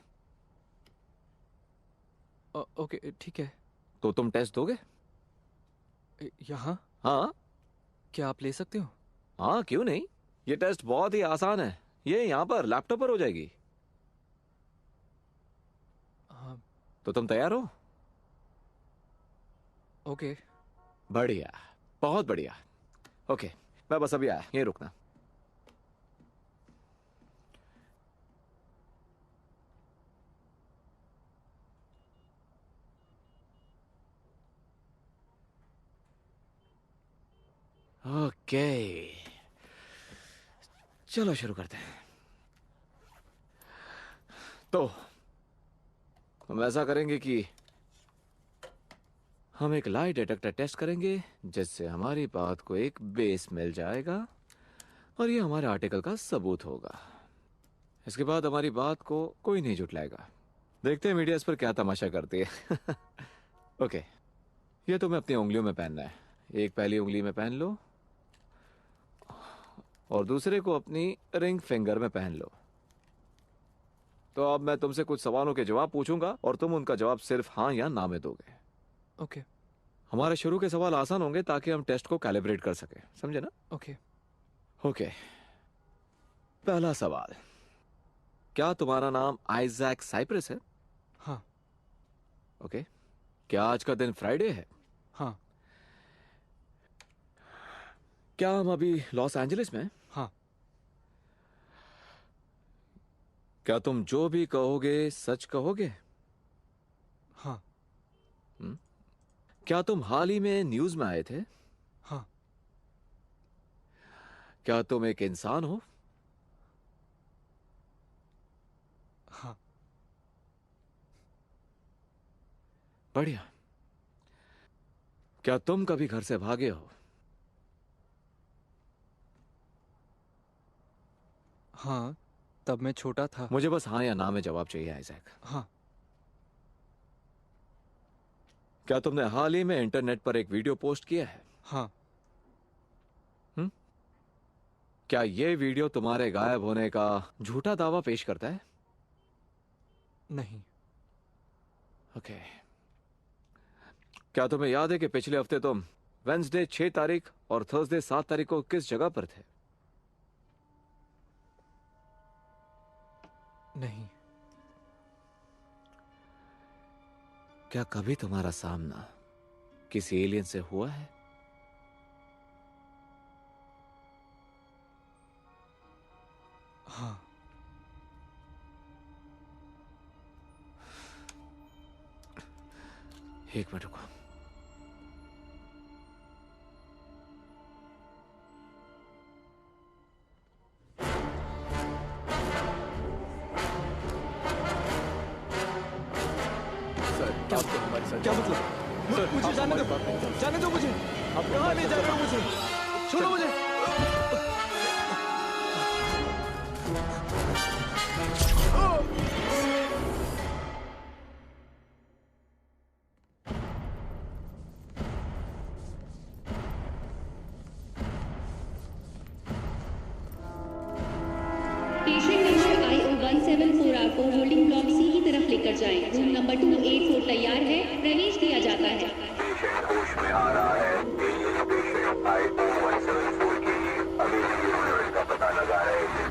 ओके ठीक है। तो तुम टेस्ट दोगे? यहाँ? हाँ। क्या आप ले सकते हो? हाँ, क्यों नहीं। ये टेस्ट बहुत ही आसान है। ये यहाँ पर लैपटॉप पर हो जाएगी। हाँ। तो तुम तैयार हो? ओके। बढ़िया, बहुत बढ़िया। ओके, मैं बस अभी आया, यहीं रुकना। ओके, चलो शुरू करते हैं। तो हम ऐसा करेंगे कि हम एक लाई डिटेक्टर टेस्ट करेंगे, जिससे हमारी बात को एक बेस मिल जाएगा और ये हमारे आर्टिकल का सबूत होगा। इसके बाद हमारी बात को कोई नहीं झुटलाएगा। देखते हैं मीडिया इस पर क्या तमाशा करती है। ओके, ये तुम्हें अपनी उंगलियों में पहनना है। एक पहली उंगली में पहन लो और दूसरे को अपनी रिंग फिंगर में पहन लो। तो अब मैं तुमसे कुछ सवालों के जवाब पूछूंगा और तुम उनका जवाब सिर्फ हाँ या ना में दोगे। ओके। हमारे शुरू के सवाल आसान होंगे ताकि हम टेस्ट को कैलिब्रेट कर सके, समझे ना? ओके। ओके, पहला सवाल, क्या तुम्हारा नाम आइजैक साइप्रस है? हाँ। ओके, क्या आज का दिन फ्राइडे है? हाँ। क्या हम अभी लॉस एंजलिस में हैं? हाँ। क्या तुम जो भी कहोगे सच कहोगे? हाँ। क्या तुम हाल ही में न्यूज में आए थे? हाँ। क्या तुम एक इंसान हो? हाँ। बढ़िया। क्या तुम कभी घर से भागे हो? हाँ, तब मैं छोटा था। मुझे बस हाँ या ना में जवाब चाहिए आइजैक। हाँ। क्या तुमने हाल ही में इंटरनेट पर एक वीडियो पोस्ट किया है? हाँ। क्या ये वीडियो तुम्हारे गायब होने का झूठा दावा पेश करता है? नहीं। ओके। क्या तुम्हें याद है कि पिछले हफ्ते तुम वेंसडे 6 तारीख और थर्सडे 7 तारीख को किस जगह पर थे? नहीं। क्या कभी तुम्हारा सामना किसी एलियन से हुआ है? हाँ। एक मिनट रुको। क्या मतलब? मुझे जाने दो मुझे। आप कहाँ ले जा रहे हो मुझे? छोड़ो मुझे। पेशेंट नंबर IO174R को होल्डिंग ब्लॉक सी की तरफ लेकर जाएं। रूम नंबर 284 तैयार है, प्रवेश दिया जाता है। पेशेंट होश में आ रहा है। पेशेंट IO174 के लिए अभी का पता लगा रहे हैं।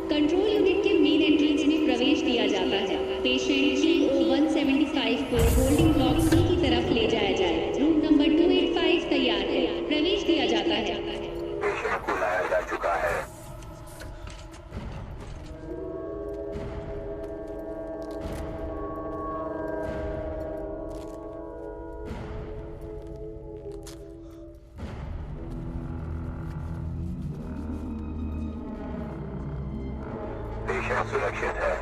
कंट्रोल यूनिट के मेन एंट्रेंस में प्रवेश दिया जाता है। पेशेंट GO175 को होल्डिंग ब्लॉक सी की तरफ ले जाया जाए। रूम नंबर 285 तैयार है, प्रवेश दिया जाता है। पेशेंट को लाया जा चुका है। पेशेंट सुरक्षित है।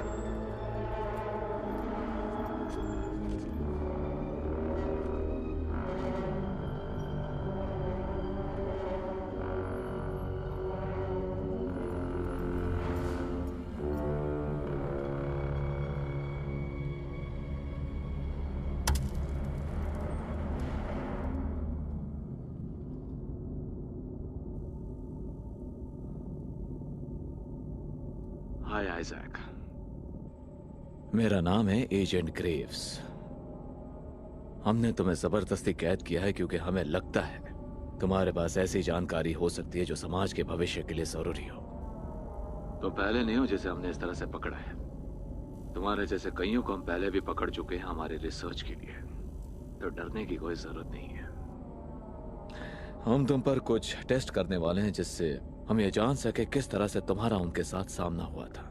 हाय आइजैक। मेरा नाम है एजेंट ग्रेव्स। हमने तुम्हें जबरदस्ती कैद किया है क्योंकि हमें लगता है तुम्हारे पास ऐसी जानकारी हो सकती है जो समाज के भविष्य के लिए जरूरी हो। तो पहले नहीं हो जिसे हमने इस तरह से पकड़ा है। तुम्हारे जैसे कईयों को हम पहले भी पकड़ चुके हैं हमारे रिसर्च के लिए, तो डरने की कोई जरूरत नहीं है। हम तुम पर कुछ टेस्ट करने वाले हैं जिससे हम ये जान सके किस तरह से तुम्हारा उनके साथ सामना हुआ था।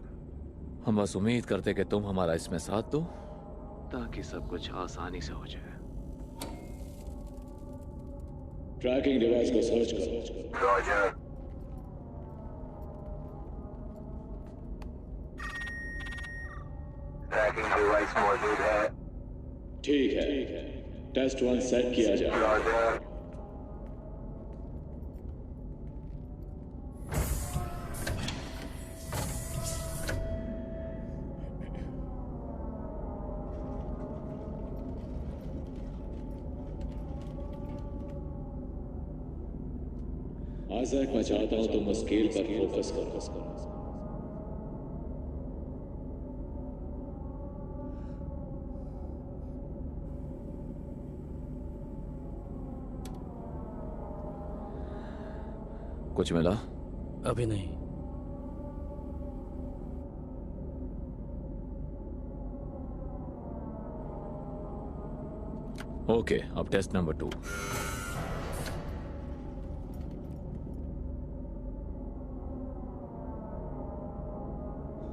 हम बस उम्मीद करते कि तुम हमारा इसमें साथ दो ताकि सब कुछ आसानी से हो जाए। ट्रैकिंग डिवाइस को सर्च करो। रॉजर। ट्रैकिंग डिवाइस मौजूद है। ठीक है, टेस्ट 1 सेट किया जाए। रॉजर। आइजैक, मैं चाहता हूं तुम स्केल पर फोकस करो। कुछ मिला? अभी नहीं। ओके, अब टेस्ट नंबर 2।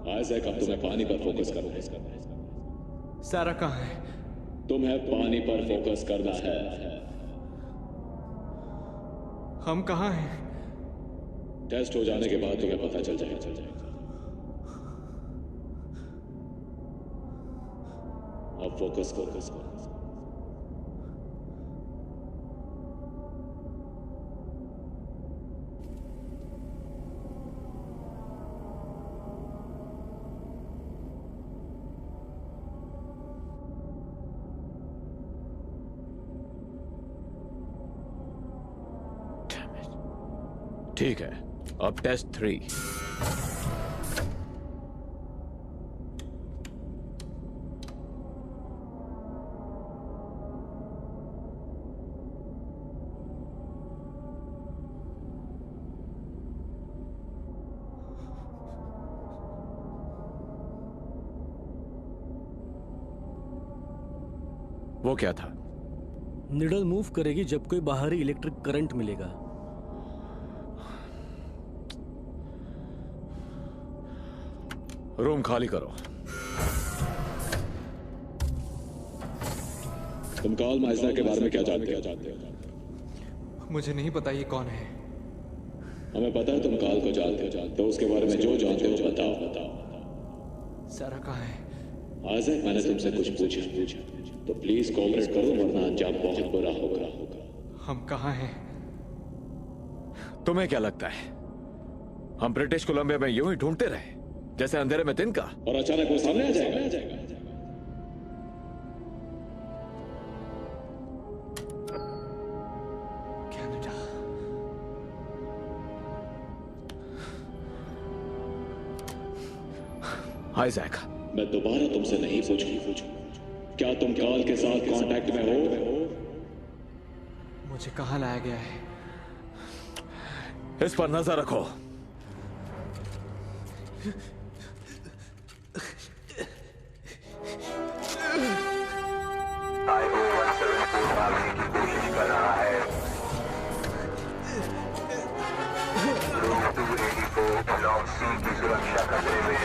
आइजैक, अब तुम्हें पानी पर फोकस करना है। सारा कहाँ है? तुम्हें पानी पर फोकस करना है। हम कहाँ हैं? टेस्ट हो जाने के बाद तुम्हें पता चल जाएगा। अब फोकस करो। ठीक है, अब टेस्ट 3। वो क्या था? निडल मूव करेगी जब कोई बाहरी इलेक्ट्रिक करंट मिलेगा। रूम खाली करो। तुम कार्ल माइजनर के बारे में क्या जानते हो? मुझे नहीं पता ये कौन है। हमें पता है तुम कार्ल को जानते हो, तो उसके बारे में जो जानते हो बताओ। सारा कहाँ है? आइजैक, मैंने तुमसे कुछ पूछा तो प्लीज कोऑपरेट करो वरना अंजाम बहुत बुरा होगा। हम कहाँ हैं? तुम्हें क्या लगता है हम ब्रिटिश कोलंबिया में यूं ही ढूंढते रहे जैसे अंधेरे में दिन का, और अचानक वो सामने आ जाएगा? आइजैक, मैं दोबारा तुमसे नहीं पूछूं क्या तुम काल के साथ कांटेक्ट में हो? मुझे कहाँ लाया गया है? इस पर नजर रखो। आईओ 174 भागने की कोशिश कर रहा है। रूम 284 ब्लॉक सी की सुरक्षा खतरे में।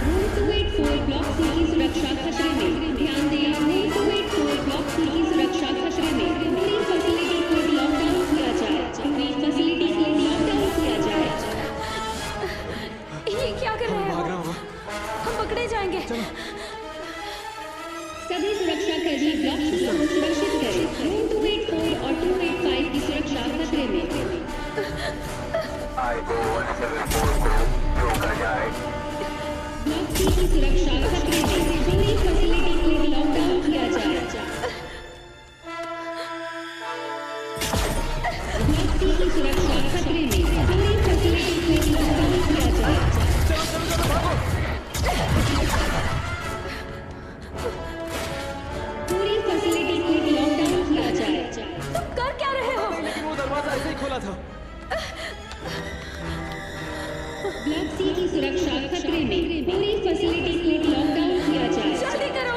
रूम 284 ब्लॉक सी की सुरक्षा खतरे में। ध्यान दें, रूम 284 ब्लॉक सी की सुरक्षा खतरे में। पूरी फैसिलिटी को लॉकडाउन किया जाए। पूरी फैसिलिटी को लॉकडाउन किया जाए। ये क्या कर रहे हो? हम पकड़े जाएंगे। सभी सुरक्षा कर्मी ब्लॉक सी को सुरक्षित करें। रूम 284 और 285 की सुरक्षा खतरे में। आईओ 174 को रोका जाए। ब्लॉक सी की सुरक्षा खतरे में। पूरी फैसिलिटी को लॉकडाउन किया जाए। ब्लॉक सी की सुरक्षा खतरे में। पूरी फैसिलिटी को लॉकडाउन किया जाए। पूरी फैसिलिटी को लॉकडाउन किया जाए। तुम कर क्या रहे हो? लेकिन वो दरवाजा ऐसे ही खोला था। ब्लॉक सी की सुरक्षा खतरे में। पूरी फैसिलिटी को लॉकडाउन किया जाए। जल्दी करो।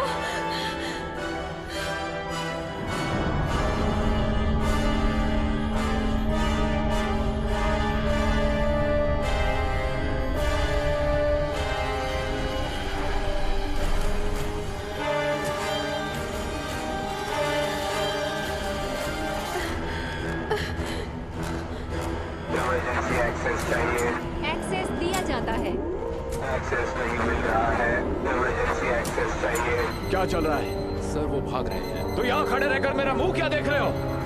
इमरजेंसी एक्सेस चाहिए। एक्सेस दिया जाता है। एक्सेस नहीं मिल रहा है। इमरजेंसी एक्सेस चाहिए। क्या चल रहा है? सर वो भाग रहे हैं। तो यहाँ खड़े रहकर मेरा मुंह क्या देख रहे हो?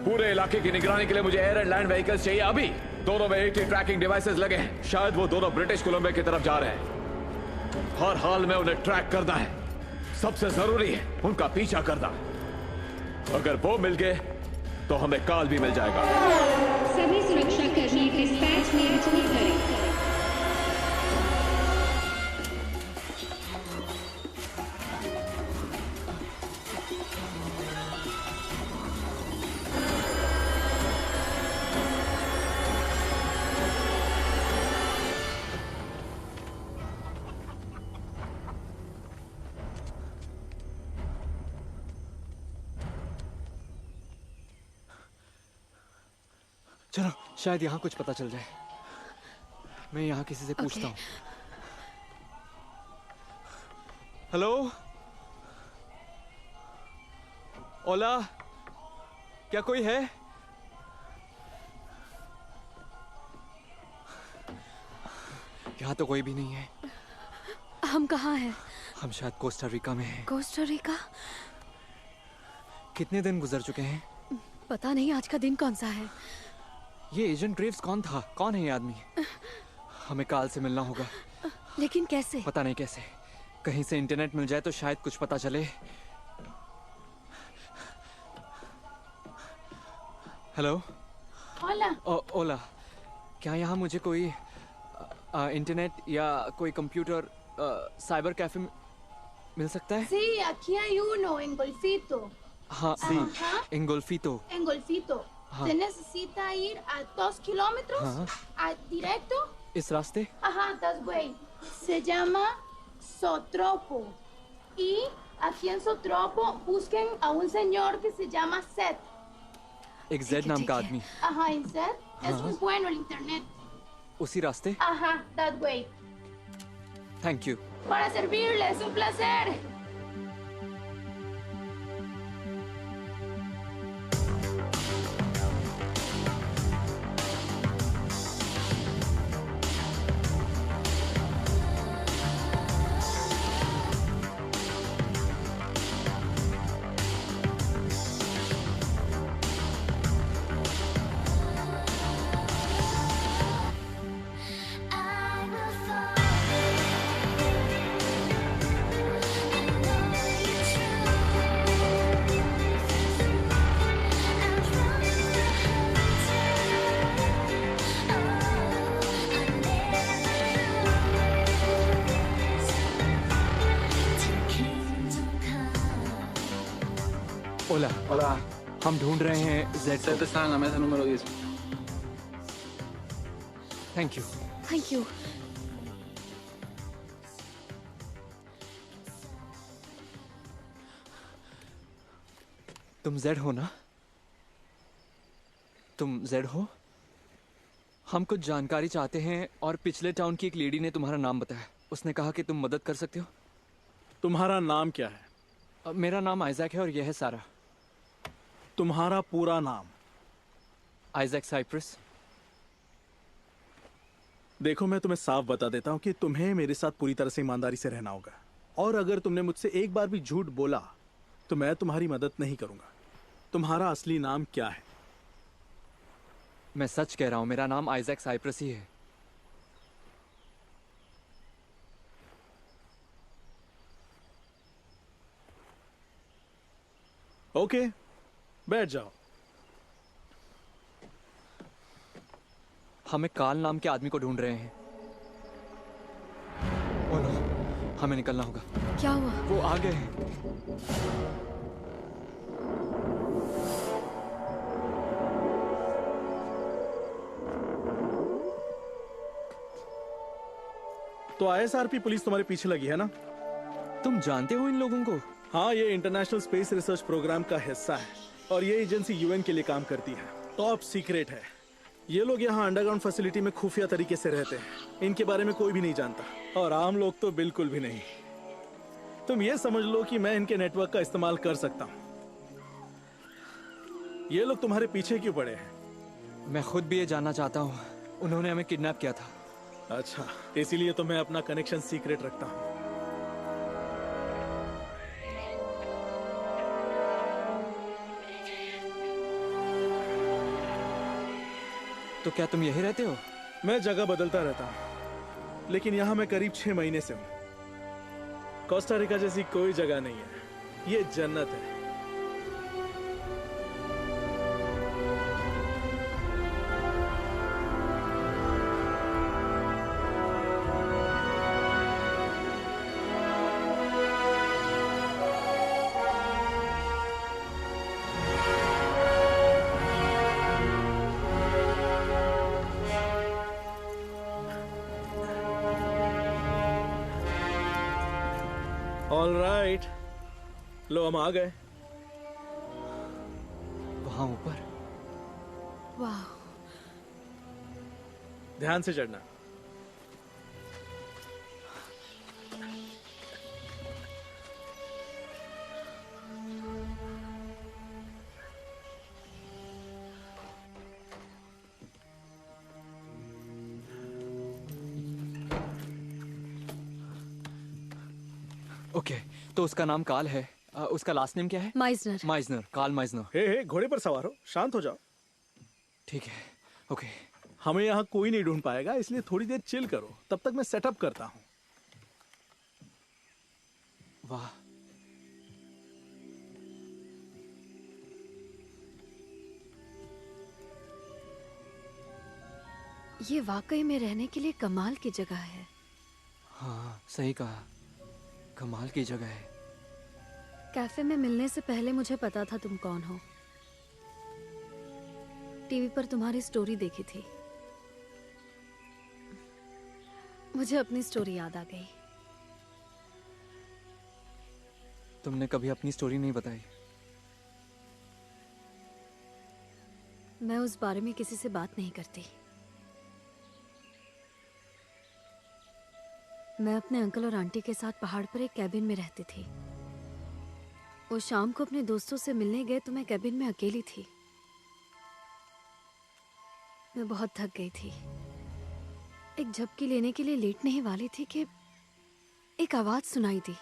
पूरे इलाके की निगरानी के लिए मुझे एयर एंड लैंड व्हीकल्स चाहिए अभी। दोनों में 80 ट्रैकिंग डिवाइसेस लगे हैं। शायद वो दोनों ब्रिटिश कोलंबिया की तरफ जा रहे हैं। हर हाल में उन्हें ट्रैक करना है। सबसे जरूरी है उनका पीछा करना। अगर वो मिल गए तो हमें काल भी मिल जाएगा। सभी सुरक्षा कर्मी डिस्पैच में रिपोर्ट करें। चलो शायद यहाँ कुछ पता चल जाए। मैं यहाँ किसी से पूछता हूँ। हेलो ओला, क्या कोई है? यहाँ तो कोई भी नहीं है। हम कहाँ हैं? हम शायद कोस्टा रिका में हैं। Costa Rica? कितने दिन गुजर चुके हैं? पता नहीं आज का दिन कौन सा है। ये एजेंट रिव्स कौन था? कौन है ये आदमी? हमें काल से मिलना होगा। लेकिन कैसे? पता नहीं कैसे। कहीं से इंटरनेट मिल जाए तो शायद कुछ पता चले। हेलो ओला। ओला, क्या यहाँ मुझे कोई इंटरनेट या कोई कंप्यूटर साइबर कैफे मिल सकता है? Sí, aquí hay uno en Golfito. हाँ, Ajá. en Golfito. En Golfito. हाँ। Se necesita ir a 2 kilómetros directo. इस रास्ते? Ajá, das way. Se llama Sotropo. Y aquí en Sotropo busquen a un señor que se llama Seth. एक जेड नाम का आदमी। Ajá, en Seth. Es हाँ। muy bueno el internet. उसी रास्ते? Ajá, that way. Thank you. Para servirles, un placer. Ola. Hola. हम ढूंढ रहे हैं Z. Seth está en la mesa número 10. Thank you. Thank you. तुम जेड हो ना? तुम जेड हो? हम कुछ जानकारी चाहते हैं और पिछले टाउन की एक लेडी ने तुम्हारा नाम बताया। उसने कहा कि तुम मदद कर सकते हो। तुम्हारा नाम क्या है? मेरा नाम आइजैक है और यह है सारा। तुम्हारा पूरा नाम? Isaac Cyprus. देखो, मैं तुम्हें साफ बता देता हूँ कि तुम्हें मेरे साथ पूरी तरह से ईमानदारी से रहना होगा, और अगर तुमने मुझसे एक बार भी झूठ बोला तो मैं तुम्हारी मदद नहीं करूंगा। तुम्हारा असली नाम क्या है? मैं सच कह रहा हूं, मेरा नाम आइजैक साइप्रस ही है। ओके, बैठ जाओ। हम एक काल नाम के आदमी को ढूंढ रहे हैं। ओह नो, हमें निकलना होगा। क्या हुआ? वो आ गए हैं। तो ISRP पुलिस तुम्हारे पीछे लगी है ना? तुम जानते हो इन लोगों को? हाँ, ये इंटरनेशनल स्पेस रिसर्च प्रोग्राम का हिस्सा है और ये एजेंसी UN के लिए काम करती है। टॉप सीक्रेट है। ये लोग यहाँ अंडरग्राउंड फैसिलिटी में खुफिया तरीके से रहते हैं। इनके बारे में कोई भी नहीं जानता और आम लोग तो बिल्कुल भी नहीं। तुम ये समझ लो कि मैं इनके नेटवर्क का इस्तेमाल कर सकता हूँ। ये लोग तुम्हारे पीछे क्यों पड़े हैं? मैं खुद भी ये जानना चाहता हूँ। उन्होंने हमें किडनैप किया था। अच्छा, इसीलिए तो मैं अपना कनेक्शन सीक्रेट रखता हूँ। तो क्या तुम यही रहते हो? मैं जगह बदलता रहता हूँ, लेकिन यहाँ मैं करीब 6 महीने से हूँ। कोस्टा रिका जैसी कोई जगह नहीं है, ये जन्नत है। ऑल राइट, लो हम आ गए। वहां ऊपर? वाह, ध्यान से चढ़ना। ओके, तो उसका नाम काल है। उसका लास्ट नेम क्या है? माइजनर। माइजनर, काल माइजनर। हे, घोड़े पर सवार हो, शांत हो जाओ। ठीक है, ओके। हमें यहाँ कोई नहीं ढूंढ पाएगा, इसलिए थोड़ी देर चिल करो, तब तक मैं सेटअप करता हूँ। वाह, ये वाकई में रहने के लिए कमाल की जगह है। हाँ, सही कहा, कमाल की जगह है। कैफे में मिलने से पहले मुझे पता था तुम कौन हो। टीवी पर तुम्हारी स्टोरी देखी थी। मुझे अपनी स्टोरी याद आ गई। तुमने कभी अपनी स्टोरी नहीं बताई। मैं उस बारे में किसी से बात नहीं करती। मैं अपने अंकल और आंटी के साथ पहाड़ पर एक कैबिन में रहती थी। वो शाम को अपने दोस्तों से मिलने गए तो मैं कैबिन में अकेली थी। मैं बहुत थक गई थी। एक झपकी लेने के लिए लेटने ही वाली थी कि एक आवाज सुनाई दी।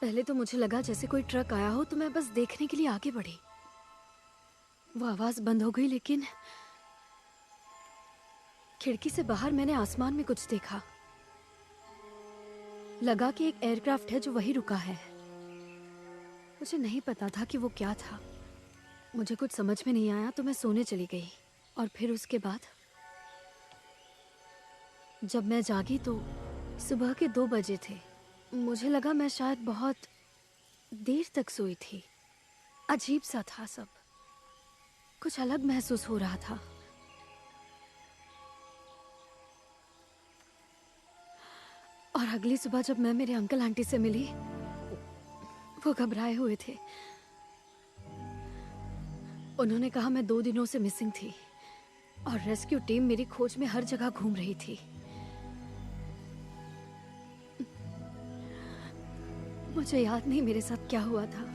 पहले तो मुझे लगा जैसे कोई ट्रक आया हो, तो मैं बस देखने के लिए आगे बढ़ी। वो आवाज बंद हो गई, लेकिन खिड़की से बाहर मैंने आसमान में कुछ देखा। लगा कि एक एयरक्राफ्ट है जो वहीं रुका है। मुझे नहीं पता था कि वो क्या था। मुझे कुछ समझ में नहीं आया तो मैं सोने चली गई। और फिर उसके बाद जब मैं जागी तो सुबह के 2 बजे थे। मुझे लगा मैं शायद बहुत देर तक सोई थी। अजीब सा था सब, कुछ अलग महसूस हो रहा था। और अगली सुबह जब मैं मेरे अंकल आंटी से मिली, वो घबराए हुए थे। उन्होंने कहा मैं 2 दिनों से मिसिंग थी और रेस्क्यू टीम मेरी खोज में हर जगह घूम रही थी। मुझे याद नहीं मेरे साथ क्या हुआ था,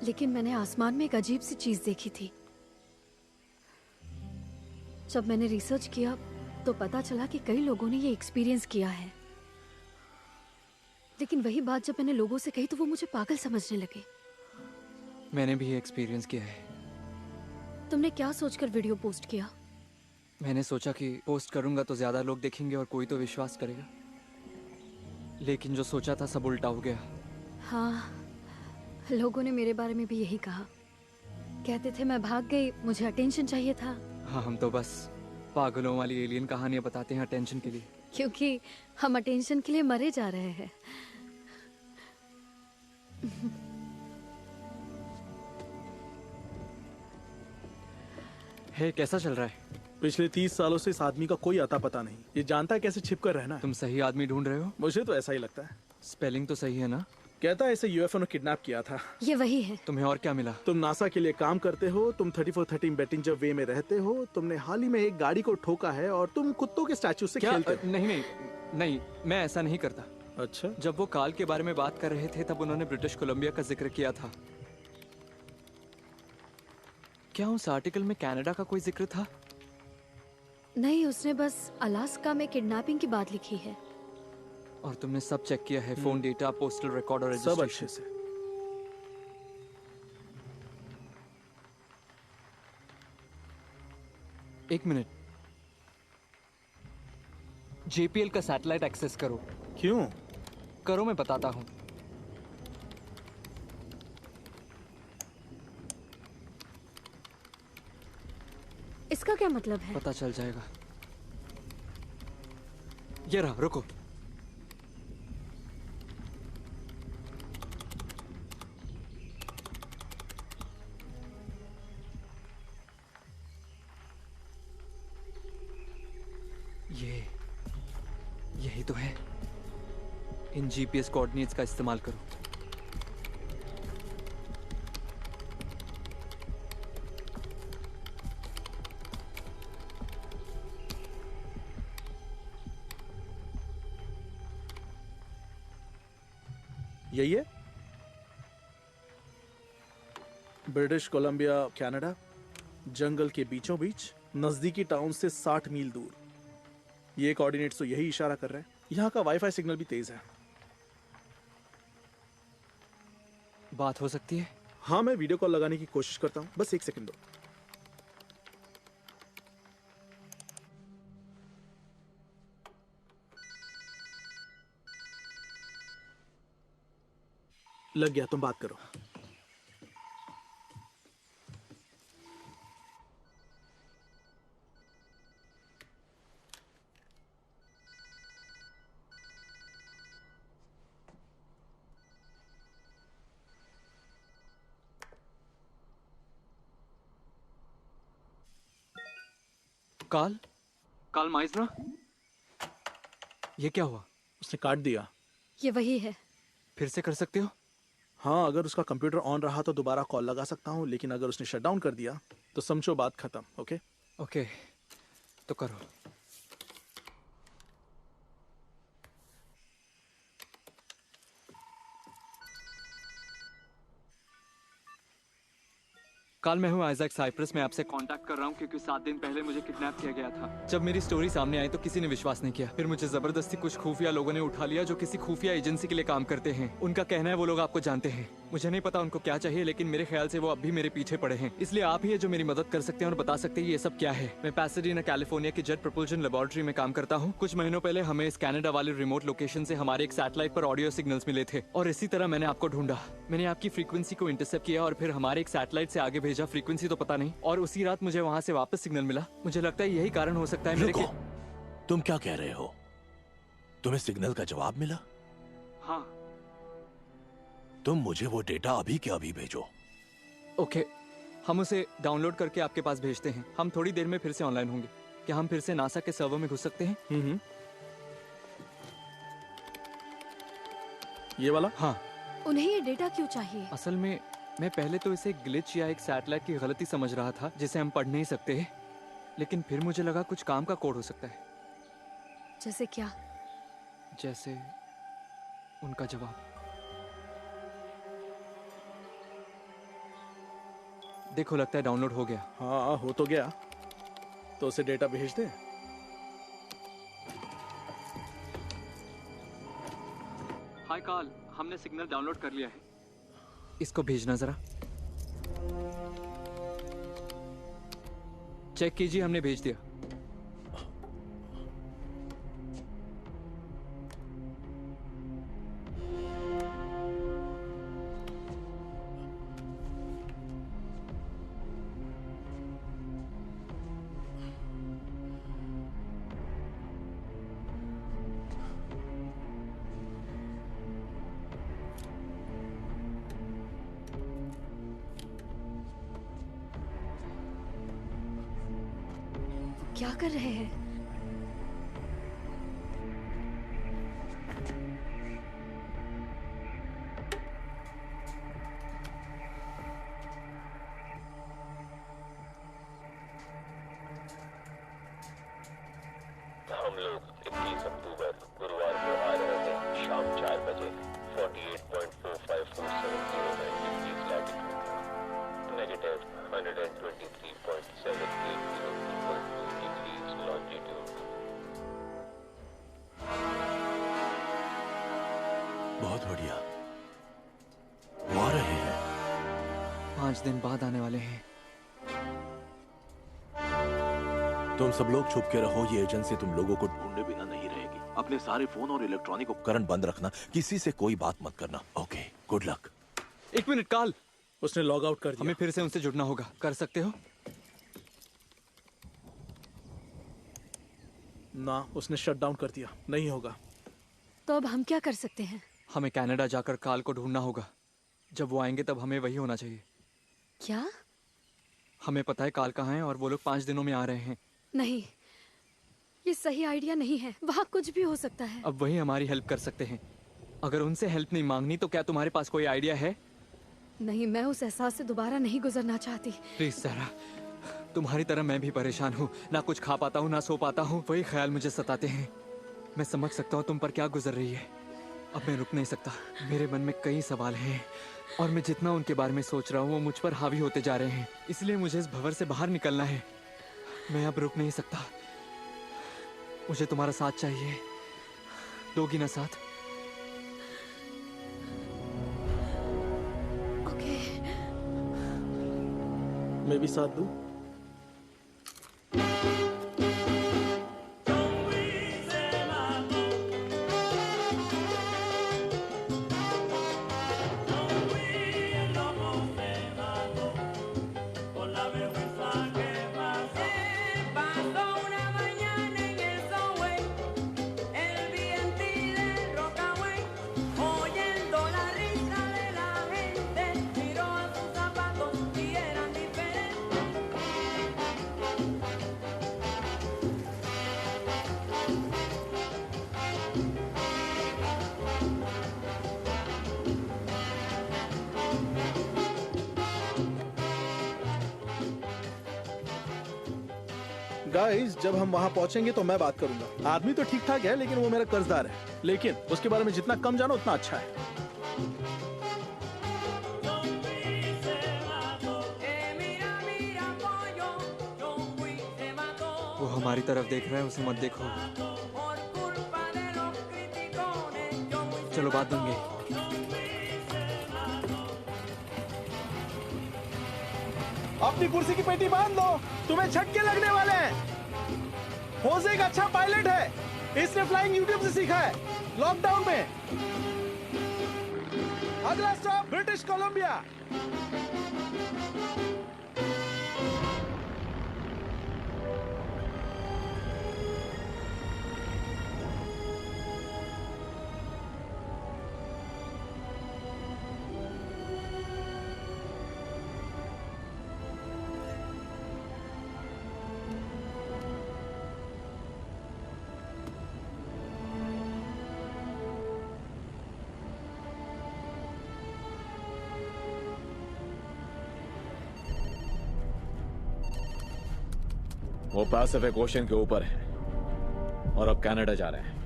लेकिन मैंने आसमान में एक अजीब सी चीज देखी थी। जब मैंने रिसर्च किया तो पता चला कि कई लोगों ने ये एक्सपीरियंस किया है। लेकिन वही बात जब मैंने लोगों से कही तो वो मुझे पागल समझने लगे। मैंने भी ये एक्सपीरियंस किया है। तुमने क्या सोचकर वीडियो पोस्ट किया? मैंने सोचा कि पोस्ट करूंगा तो ज्यादा लोग देखेंगे और कोई तो विश्वास करेगा, लेकिन जो सोचा था सब उल्टा हो गया। हाँ, लोगों ने मेरे बारे में भी यही कहा। कहते थे मैं भाग गई, मुझे अटेंशन चाहिए था। हाँ, हम तो बस पागलों वाली एलियन कहानियां बताते हैं अटेंशन के लिए। क्योंकि हम अटेंशन के लिए मरे जा रहे हैं। हे, कैसा चल रहा है? पिछले 30 सालों से इस आदमी का कोई अता पता नहीं। ये जानता है कैसे छिप कर रहना है। तुम सही आदमी ढूंढ रहे हो? मुझे तो ऐसा ही लगता है। स्पेलिंग तो सही है ना? कहता है इसे यूएफओ ने किडनैप किया था। ये वही है। तुम्हें और क्या मिला? तुम नासा के लिए काम करते हो, तुम 3413 बेटिंजर वे में रहते हो, तुमने हाल ही में एक गाड़ी को ठोका है और तुम कुत्तों के स्टैचू से खेलते हो। नहीं, मैं ऐसा नहीं करता। अच्छा, जब वो काल के बारे में बात कर रहे थे तब उन्होंने ब्रिटिश कोलंबिया का जिक्र किया था। क्या उस आर्टिकल में कनाडा का कोई जिक्र था? नहीं, उसने बस अलास्का में किडनैपिंग की बात लिखी है। और तुमने सब चेक किया है? फोन डेटा, पोस्टल रिकॉर्ड और सब अच्छे से। एक मिनट, जेपीएल का सैटेलाइट एक्सेस करो। क्यों? करो, मैं बताता हूं। इसका क्या मतलब है? पता चल जाएगा। ये रहा, रुको। यही तो है। इन जीपीएस कोऑर्डिनेट्स का इस्तेमाल करो। यही है ब्रिटिश कोलंबिया, कनाडा, जंगल के बीचों बीच, नजदीकी टाउन से 60 मील दूर। ये कोऑर्डिनेट्स तो यही इशारा कर रहे हैं। यहाँ का वाईफाई सिग्नल भी तेज है। बात हो सकती है? हाँ, मैं वीडियो कॉल लगाने की कोशिश करता हूँ। बस 1 सेकंड दो। लग गया, तुम बात करो। काल माइसनर? ये क्या हुआ? उसने काट दिया। ये वही है। फिर से कर सकते हो? हाँ, अगर उसका कंप्यूटर ऑन रहा तो दोबारा कॉल लगा सकता हूँ, लेकिन अगर उसने शट डाउन कर दिया तो समझो बात खत्म। ओके ओके, तो करो। कल मैं हूँ आइजैक साइप्रस। मैं आपसे कांटेक्ट कर रहा हूँ क्योंकि 7 दिन पहले मुझे किडनैप किया गया था। जब मेरी स्टोरी सामने आई तो किसी ने विश्वास नहीं किया। फिर मुझे जबरदस्ती कुछ खुफिया लोगों ने उठा लिया जो किसी खुफिया एजेंसी के लिए काम करते हैं। उनका कहना है वो लोग आपको जानते हैं। मुझे नहीं पता उनको क्या चाहिए, लेकिन मेरे ख्याल से वो अब भी मेरे पीछे पड़े हैं। इसलिए आप ही है जो मेरी मदद कर सकते हैं और बता सकते हैं ये सब क्या है। मैं पैसाडीना कैलिफोर्निया की जेट प्रपोल्शन लेबोरेटरी में काम करता हूँ। कुछ महीनों पहले हमें इस कनाडा वाले रिमोट लोकेशन से हमारे एक सैटेलाइट पर ऑडियो सिग्नल्स मिले थे और इसी तरह मैंने आपको ढूंढा। मैंने आपकी फ्रीक्वेंसी को इंटरसेप्ट किया और फिर हमारे एक सैटेलाइट से आगे भेजा। फ्रीक्वेंसी तो पता नहीं, और उसी रात मुझे वहाँ से वापस सिग्नल मिला। मुझे लगता है यही कारण हो सकता है मेरे के। तुम क्या कह रहे हो? तुम्हें सिग्नल का जवाब मिला? हाँ। तुम मुझे वो डेटा अभी के अभी भेजो। ओके, हम उसे डाउनलोड करके आपके पास भेजते हैं। हम थोड़ी देर में फिर से ऑनलाइन होंगे। क्या हम फिर से नासा के सर्वर में घुस सकते हैं? ये वाला? हाँ। उन्हें ये डेटा क्यों चाहिए? असल में मैं पहले तो इसे ग्लिच या एक सैटेलाइट की गलती समझ रहा था जिसे हम पढ़ नहीं सकते, लेकिन फिर मुझे लगा कुछ काम का कोड हो सकता है। जैसे क्या? जैसे उनका जवाब। देखो, लगता है डाउनलोड हो गया। हाँ, हो तो गया। तो उसे डेटा भेज दे। हाय काल, हमने सिग्नल डाउनलोड कर लिया है। इसको भेजना जरा। चेक कीजिए, हमने भेज दिया। क्या कर रहे हैं? हम लोग 21 अक्टूबर गुरुवार को आ रहे थे शाम 4 बजे 48.454709 degrees latitude, negative 123.7802 degrees longitude. बहुत बढ़िया, वो आ रहे हैं। 5 दिन बाद आने वाले हैं। तुम सब लोग छुप के रहो। ये एजेंसी तुम लोगों को ढूंढे बिना नहीं रहेगी। अपने सारे फोन और इलेक्ट्रॉनिक उपकरण बंद रखना। किसी से कोई बात मत करना। Okay, good luck. 1 मिनट काल, उसने लॉग आउट कर दिया। हमें फिर से उनसे जुड़ना होगा। कर सकते हो? ना, उसने शट डाउन कर दिया। नहीं होगा। तो अब हम क्या कर सकते हैं? हमें कनाडा जाकर काल को ढूंढना होगा। जब वो आएंगे तब हमें वही होना चाहिए। क्या? हमें पता है काल कहाँ है और वो लोग 5 दिनों में आ रहे हैं। नहीं, ये सही आइडिया नहीं है। वहाँ कुछ भी हो सकता है। अब वही हमारी हेल्प कर सकते हैं। अगर उनसे हेल्प नहीं मांगनी तो क्या तुम्हारे पास कोई आइडिया है? नहीं, मैं उस एहसास से दोबारा नहीं गुजरना चाहती। प्लीज सारा, तुम्हारी तरह मैं भी परेशान हूँ। ना कुछ खा पाता हूँ, ना सो पाता हूँ। वही ख्याल मुझे सताते हैं। मैं समझ सकता हूँ तुम पर क्या गुजर रही है। अब मैं रुक नहीं सकता। मेरे मन में कई सवाल हैं और मैं जितना उनके बारे में सोच रहा हूँ वो मुझ पर हावी होते जा रहे हैं। इसलिए मुझे इस भंवर से बाहर निकलना है। मैं अब रुक नहीं सकता। मुझे तुम्हारा साथ चाहिए। दोगी ना साथ? ओके। मैं भी साथ दूं? गाइस, जब हम वहाँ पहुँचेंगे तो मैं बात करूंगा। आदमी तो ठीक ठाक है, लेकिन वो मेरा कर्जदार है। लेकिन उसके बारे में जितना कम जानो उतना अच्छा है। वो हमारी तरफ देख रहा है, उसे मत देखो। चलो बात बन गई। अपनी कुर्सी की पेटी बांध लो, तुम्हें झटके लगने वाले हैं। होसे एक अच्छा पायलट है, इसने फ्लाइंग यूट्यूब से सीखा है लॉकडाउन में। अगला स्टॉप ब्रिटिश कोलंबिया। वो पैसिफिक ओशन के ऊपर है और अब कनाडा जा रहे हैं।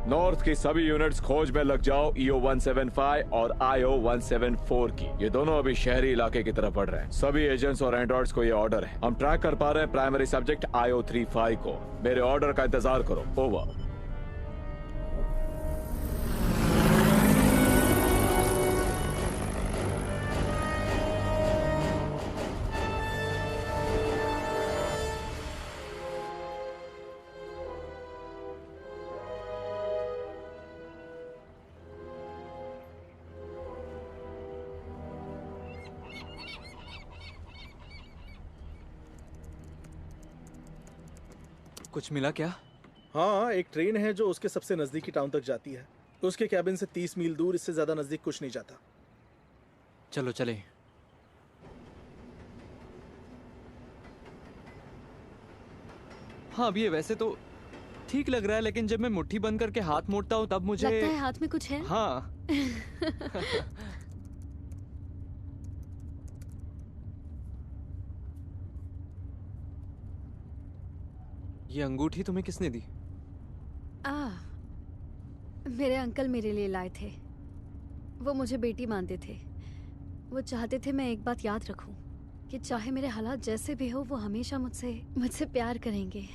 नॉर्थ की सभी यूनिट्स खोज में लग जाओ, EO 175 और IO 174 की। ये दोनों अभी शहरी इलाके की तरफ बढ़ रहे हैं। सभी एजेंट्स और एंड्रॉइड्स को ये ऑर्डर है। हम ट्रैक कर पा रहे हैं प्राइमरी सब्जेक्ट IO 35 को। मेरे ऑर्डर का इंतजार करो। ओवर। कुछ मिला क्या? हाँ, एक ट्रेन है जो उसके सबसे नजदीकी टाउन तक जाती है। उसके कैबिन से 30 मील दूर, इससे ज्यादा नजदीक कुछ नहीं जाता। चलो चले। हाँ, अभी ये वैसे तो ठीक लग रहा है, लेकिन जब मैं मुट्ठी बंद करके हाथ मोड़ता हूँ तब मुझे लगता है हाथ में कुछ है। हाँ। ये अंगूठी तुम्हें किसने दी? मेरे अंकल मेरे लिए लाए थे। वो मुझे बेटी मानते थे। वो चाहते थे मैं एक बात याद रखूं, कि चाहे मेरे हालात जैसे भी हो, वो हमेशा मुझसे प्यार करेंगे।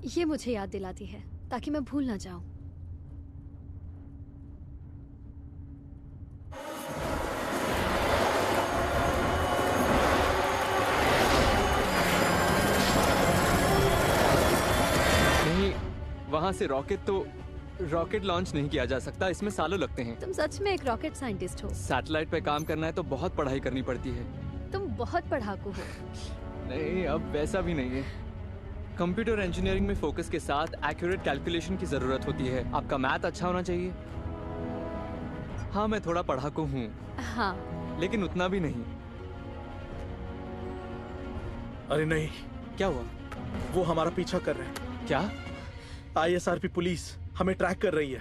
ये मुझे याद दिलाती है ताकि मैं भूल ना जाऊं। वहां से रॉकेट लॉन्च नहीं किया जा सकता, इसमें सालों लगते हैं। तुम सच में एक रॉकेट साइंटिस्ट हो? सैटेलाइट पे काम करना है तो बहुत पढ़ाई करनी पड़ती है। तुम बहुत पढ़ाकू हो। नहीं, अब वैसा भी नहीं है। कंप्यूटर इंजीनियरिंग में फोकस के साथ एक्यूरेट कैलकुलेशन की जरूरत होती है। आपका मैथ अच्छा होना चाहिए। हाँ, मैं थोड़ा पढ़ाकू हूँ। हाँ, लेकिन उतना भी नहीं। अरे नहीं। क्या हुआ? वो हमारा पीछा कर रहे हैं। क्या? ISRP पुलिस हमें ट्रैक कर रही है।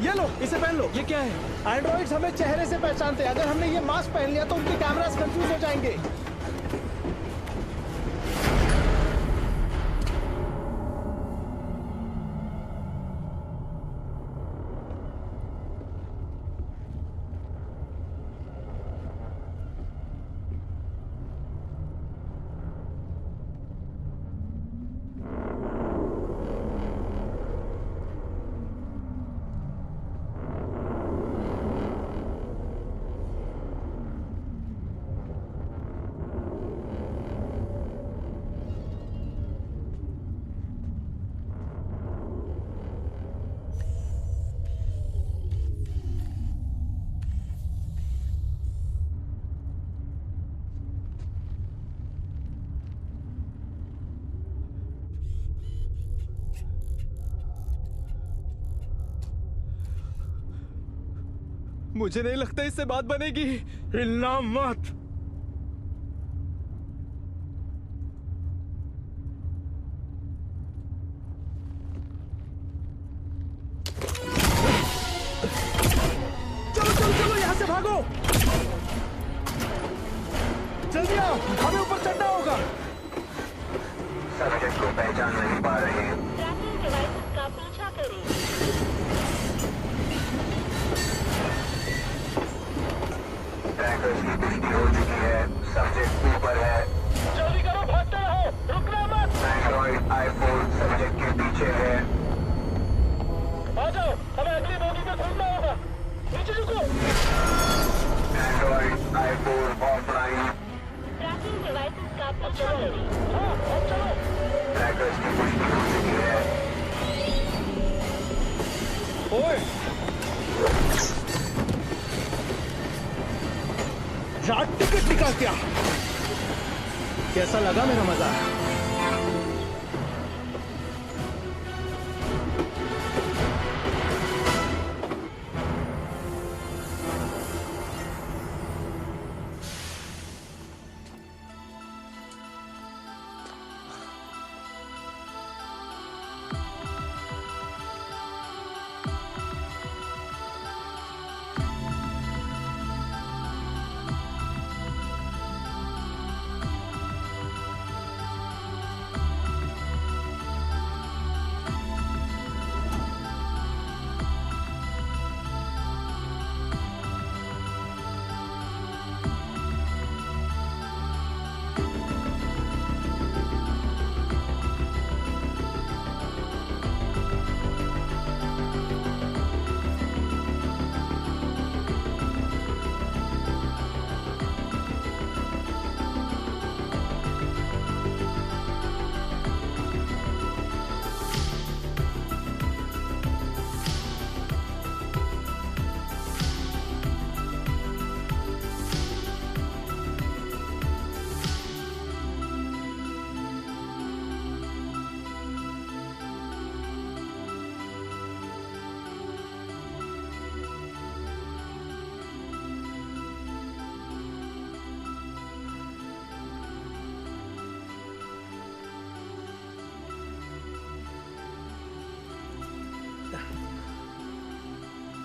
ये लो, इसे पहन लो। ये क्या है? एंड्रॉइड्स हमें चेहरे से पहचानते हैं। अगर हमने ये मास्क पहन लिया तो उनके कैमरास कंफ्यूज हो जाएंगे। मुझे नहीं लगता इससे बात बनेगी। हिलना मत। चलो चलो चलो यहाँ से भागो। जल्दी आओ, हमें ऊपर चढ़ना होगा। सब्जेक्ट को पहचान नहीं पा रहे हैं। ट्रैकिंग डिवाइसेस का पीछा करें। ट्रैकर्स की पुष्टि हो चुकी है। सब्जेक्ट ऊपर है। जल्दी करो, भागते रहो, रुकना मत। एंड्रॉइड i4 सब्जेक्ट के पीछे है। आ जाओ, हमें अगली बोगी में घूमना होगा। नीचे झुको। Android i4 offline. Trekking devices का पीछा करें। हाँ, अब चलो। ट्रैकर्स की पुष्टि हो चुकी है। ओए, रात टिकट निकाल क्या? कैसा लगा मेरा मजा?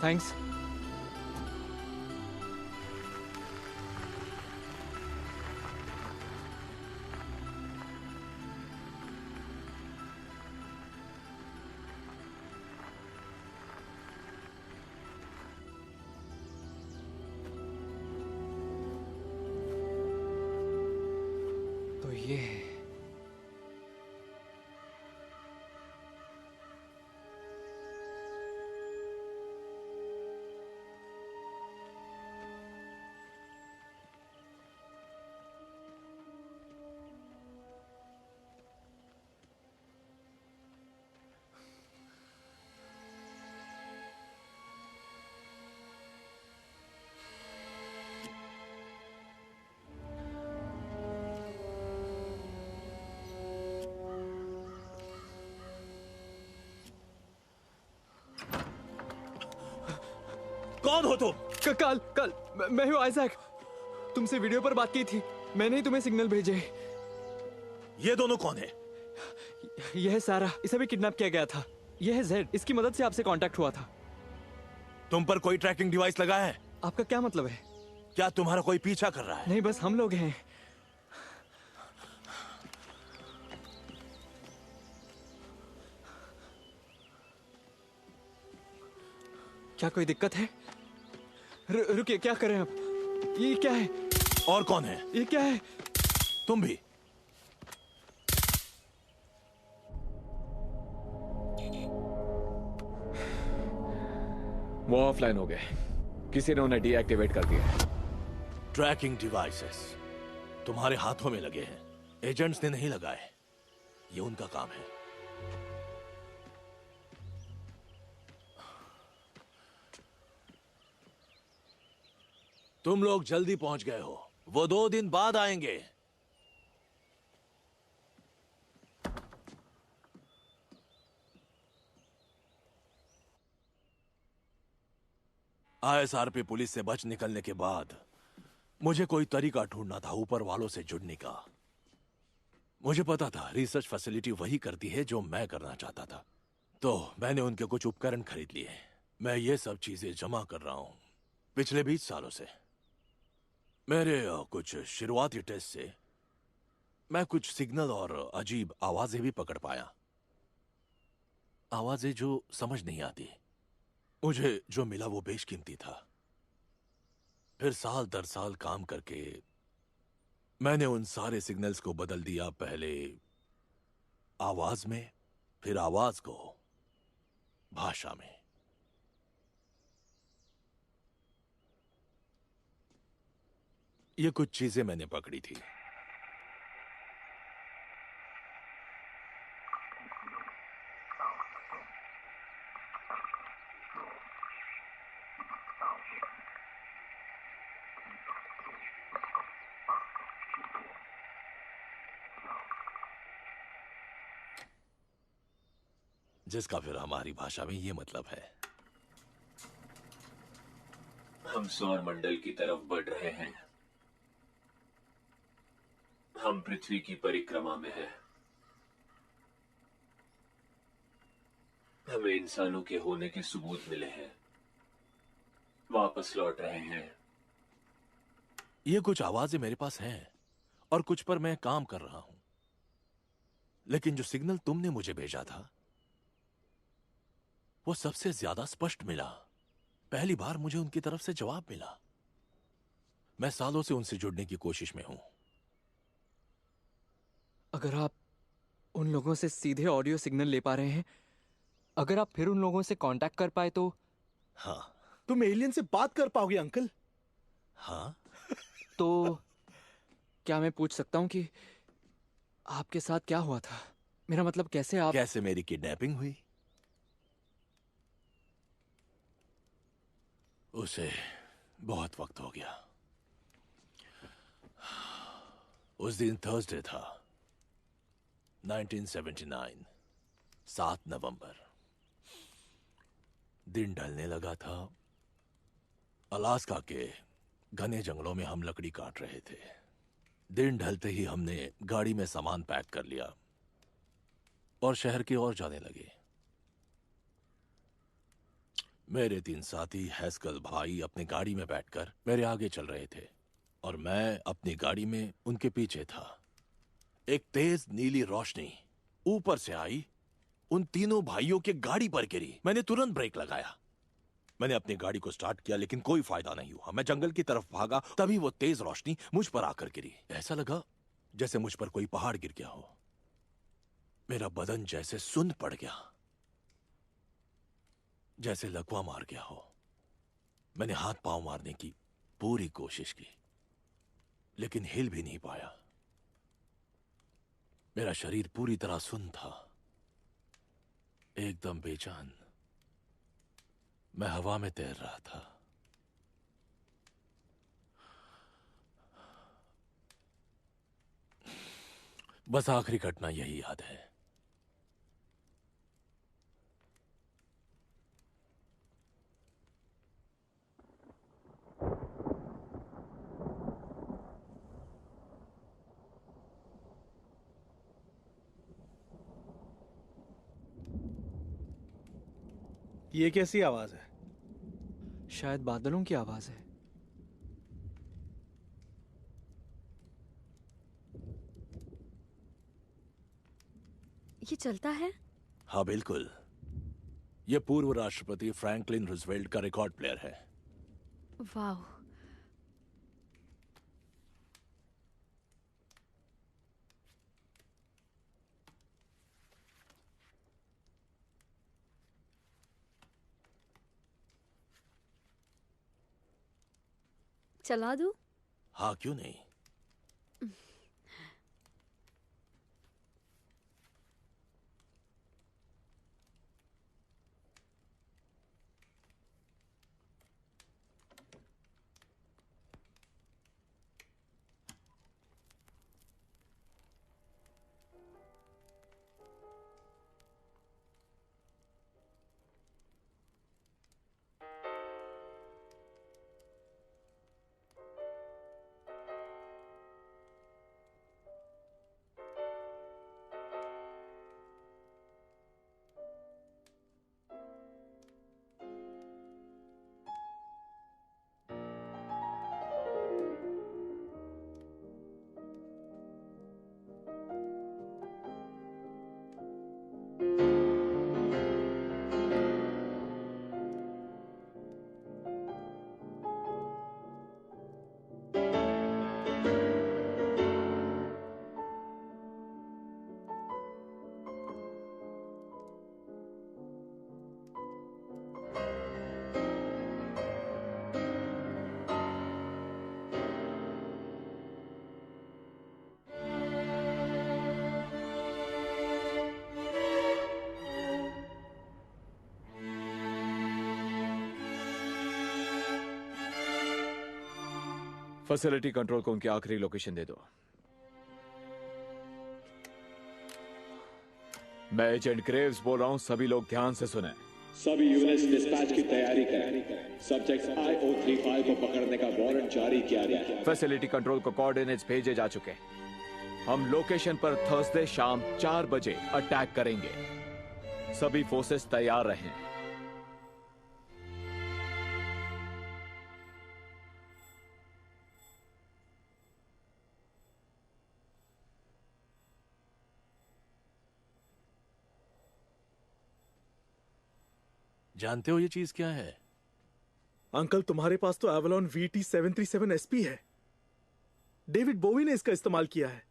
थैंक्स। तो ये है। कौन हो तुम? कल मैं हूँ आइजैक। तुमसे वीडियो पर बात की थी, मैंने ही तुम्हें सिग्नल भेजे। ये दोनों कौन है? यह है सारा, इसे भी किडनैप किया गया था। यह है जेड, इसकी मदद से आपसे कांटेक्ट हुआ था। तुम पर कोई ट्रैकिंग डिवाइस लगा है? आपका क्या मतलब है? क्या तुम्हारा कोई पीछा कर रहा है? नहीं, बस हम लोग हैं। क्या कोई दिक्कत है? रुकिए, क्या करें अब? ये क्या है? और कौन है? ये क्या है? तुम भी? वो ऑफलाइन हो गए, किसी ने उन्हें डीएक्टिवेट कर दिया है। ट्रैकिंग डिवाइसेस तुम्हारे हाथों में लगे हैं, एजेंट्स ने नहीं लगाए। ये उनका काम है। तुम लोग जल्दी पहुंच गए हो, वो 2 दिन बाद आएंगे। आईएसआरपी पुलिस से बच निकलने के बाद मुझे कोई तरीका ढूंढना था ऊपर वालों से जुड़ने का। मुझे पता था रिसर्च फैसिलिटी वही करती है जो मैं करना चाहता था, तो मैंने उनके कुछ उपकरण खरीद लिए। मैं ये सब चीजें जमा कर रहा हूं पिछले 20 सालों से। मेरे कुछ शुरुआती टेस्ट से मैं कुछ सिग्नल और अजीब आवाजें भी पकड़ पाया, आवाजें जो समझ नहीं आती। मुझे जो मिला वो बेशकीमती था। फिर साल दर साल काम करके मैंने उन सारे सिग्नल्स को बदल दिया, पहले आवाज में, फिर आवाज को भाषा में। ये कुछ चीजें मैंने पकड़ी थी। जिसका फिर हमारी भाषा में ये मतलब है। हम सौर मंडल की तरफ बढ़ रहे हैं। हम पृथ्वी की परिक्रमा में हैं। हमें इंसानों के होने के सबूत मिले हैं। वापस लौट रहे हैं। ये कुछ आवाजें मेरे पास हैं और कुछ पर मैं काम कर रहा हूं, लेकिन जो सिग्नल तुमने मुझे भेजा था वो सबसे ज्यादा स्पष्ट मिला। पहली बार मुझे उनकी तरफ से जवाब मिला। मैं सालों से उनसे जुड़ने की कोशिश में हूं। अगर आप उन लोगों से सीधे ऑडियो सिग्नल ले पा रहे हैं, अगर आप फिर उन लोगों से कांटेक्ट कर पाए तो। हाँ। तुम एलियन से बात कर पाओगे अंकल? हाँ। तो क्या मैं पूछ सकता हूं कि आपके साथ क्या हुआ था? मेरा मतलब कैसे मेरी किडनैपिंग हुई? उसे बहुत वक्त हो गया। उस दिन थर्सडे था, 1979, 7 नवंबर। दिन ढलने लगा था। अलास्का के घने जंगलों में हम लकड़ी काट रहे थे। दिन ढलते ही हमने गाड़ी में सामान पैक कर लिया और शहर की ओर जाने लगे। मेरे 3 साथी हैस्कल भाई अपनी गाड़ी में बैठकर मेरे आगे चल रहे थे और मैं अपनी गाड़ी में उनके पीछे था। एक तेज नीली रोशनी ऊपर से आई, उन तीनों भाइयों के गाड़ी पर गिरी। मैंने तुरंत ब्रेक लगाया। मैंने अपनी गाड़ी को स्टार्ट किया लेकिन कोई फायदा नहीं हुआ। मैं जंगल की तरफ भागा, तभी वो तेज रोशनी मुझ पर आकर गिरी। ऐसा लगा जैसे मुझ पर कोई पहाड़ गिर गया हो। मेरा बदन जैसे सुन्न पड़ गया, जैसे लकवा मार गया हो। मैंने हाथ पांव मारने की पूरी कोशिश की लेकिन हिल भी नहीं पाया। मेरा शरीर पूरी तरह सुन्न था, एकदम बेजान। मैं हवा में तैर रहा था। बस आखिरी घटना यही याद है। ये कैसी आवाज है? शायद बादलों की आवाज है। ये चलता है? हाँ बिल्कुल। यह पूर्व राष्ट्रपति फ्रैंकलिन रूजवेल्ट का रिकॉर्ड प्लेयर है। वाह। चला दूं? हाँ क्यों नहीं। फैसिलिटी कंट्रोल को उनकी आखिरी लोकेशन दे दो। मैं एजेंट ग्रेव्स बोल रहा हूं, सभी लोग ध्यान से सुने। सभी यूनिट्स डिस्पैच की तैयारी करें। सब्जेक्ट IO35 को पकड़ने का वारंट जारी किया गया है। फैसिलिटी कंट्रोल को कोऑर्डिनेट्स भेजे जा चुके हैं। हम लोकेशन पर थर्सडे शाम 4 बजे अटैक करेंगे। सभी फोर्सेस तैयार रहें। जानते हो ये चीज क्या है? अंकल, तुम्हारे पास तो एवलॉन VT-737 SP है। डेविड बोवी ने इसका इस्तेमाल किया है।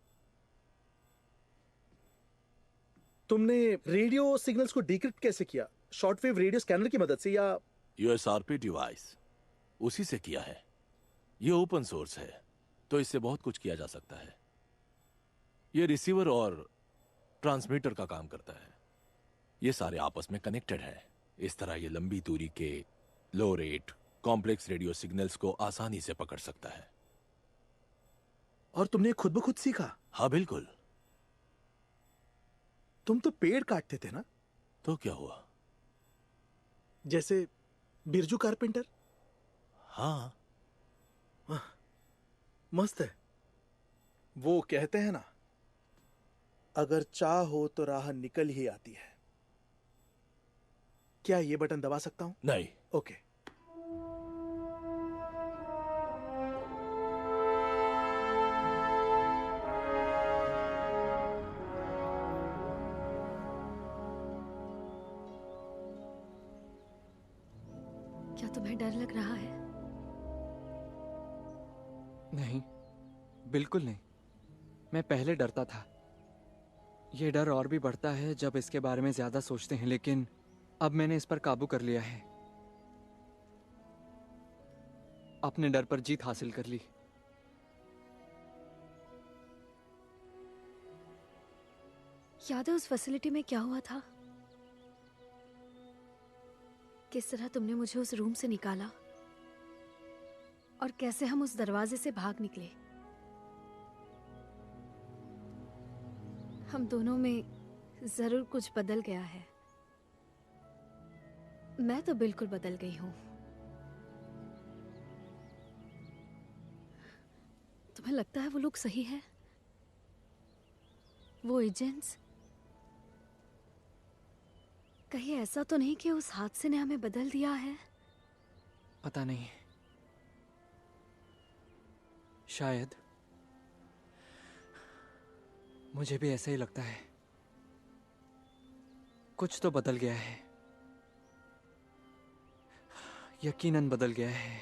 तुमने रेडियो सिग्नल्स को डिक्रिप्ट कैसे किया? शॉर्टवेव रेडियो स्कैनर की मदद से या USRP डिवाइस उसी से किया है। ये ओपन सोर्स है तो इससे बहुत कुछ किया जा सकता है। ये रिसीवर और ट्रांसमीटर का काम करता है। ये सारे आपस में कनेक्टेड हैं। इस तरह ये लंबी दूरी के लो रेट कॉम्प्लेक्स रेडियो सिग्नल्स को आसानी से पकड़ सकता है। और तुमने खुद ब खुद सीखा? हाँ बिल्कुल। तुम तो पेड़ काटते थे ना? तो क्या हुआ? जैसे बिरजू कारपेंटर? हाँ। मस्त है। वो कहते हैं ना, अगर चाह हो तो राह निकल ही आती है। क्या ये बटन दबा सकता हूं? नहीं। ओके। क्या तुम्हें डर लग रहा है? नहीं, बिल्कुल नहीं। मैं पहले डरता था। ये डर और भी बढ़ता है जब इसके बारे में ज्यादा सोचते हैं, लेकिन अब मैंने इस पर काबू कर लिया है। अपने डर पर जीत हासिल कर ली। याद है उस फैसिलिटी में क्या हुआ था? किस तरह तुमने मुझे उस रूम से निकाला और कैसे हम उस दरवाजे से भाग निकले। हम दोनों में जरूर कुछ बदल गया है। मैं तो बिल्कुल बदल गई हूं। तुम्हें लगता है वो लोग सही है? वो एजेंट्स? कहीं ऐसा तो नहीं कि उस हादसे ने हमें बदल दिया है? पता नहीं, शायद। मुझे भी ऐसा ही लगता है। कुछ तो बदल गया है, यकीनन बदल गया है।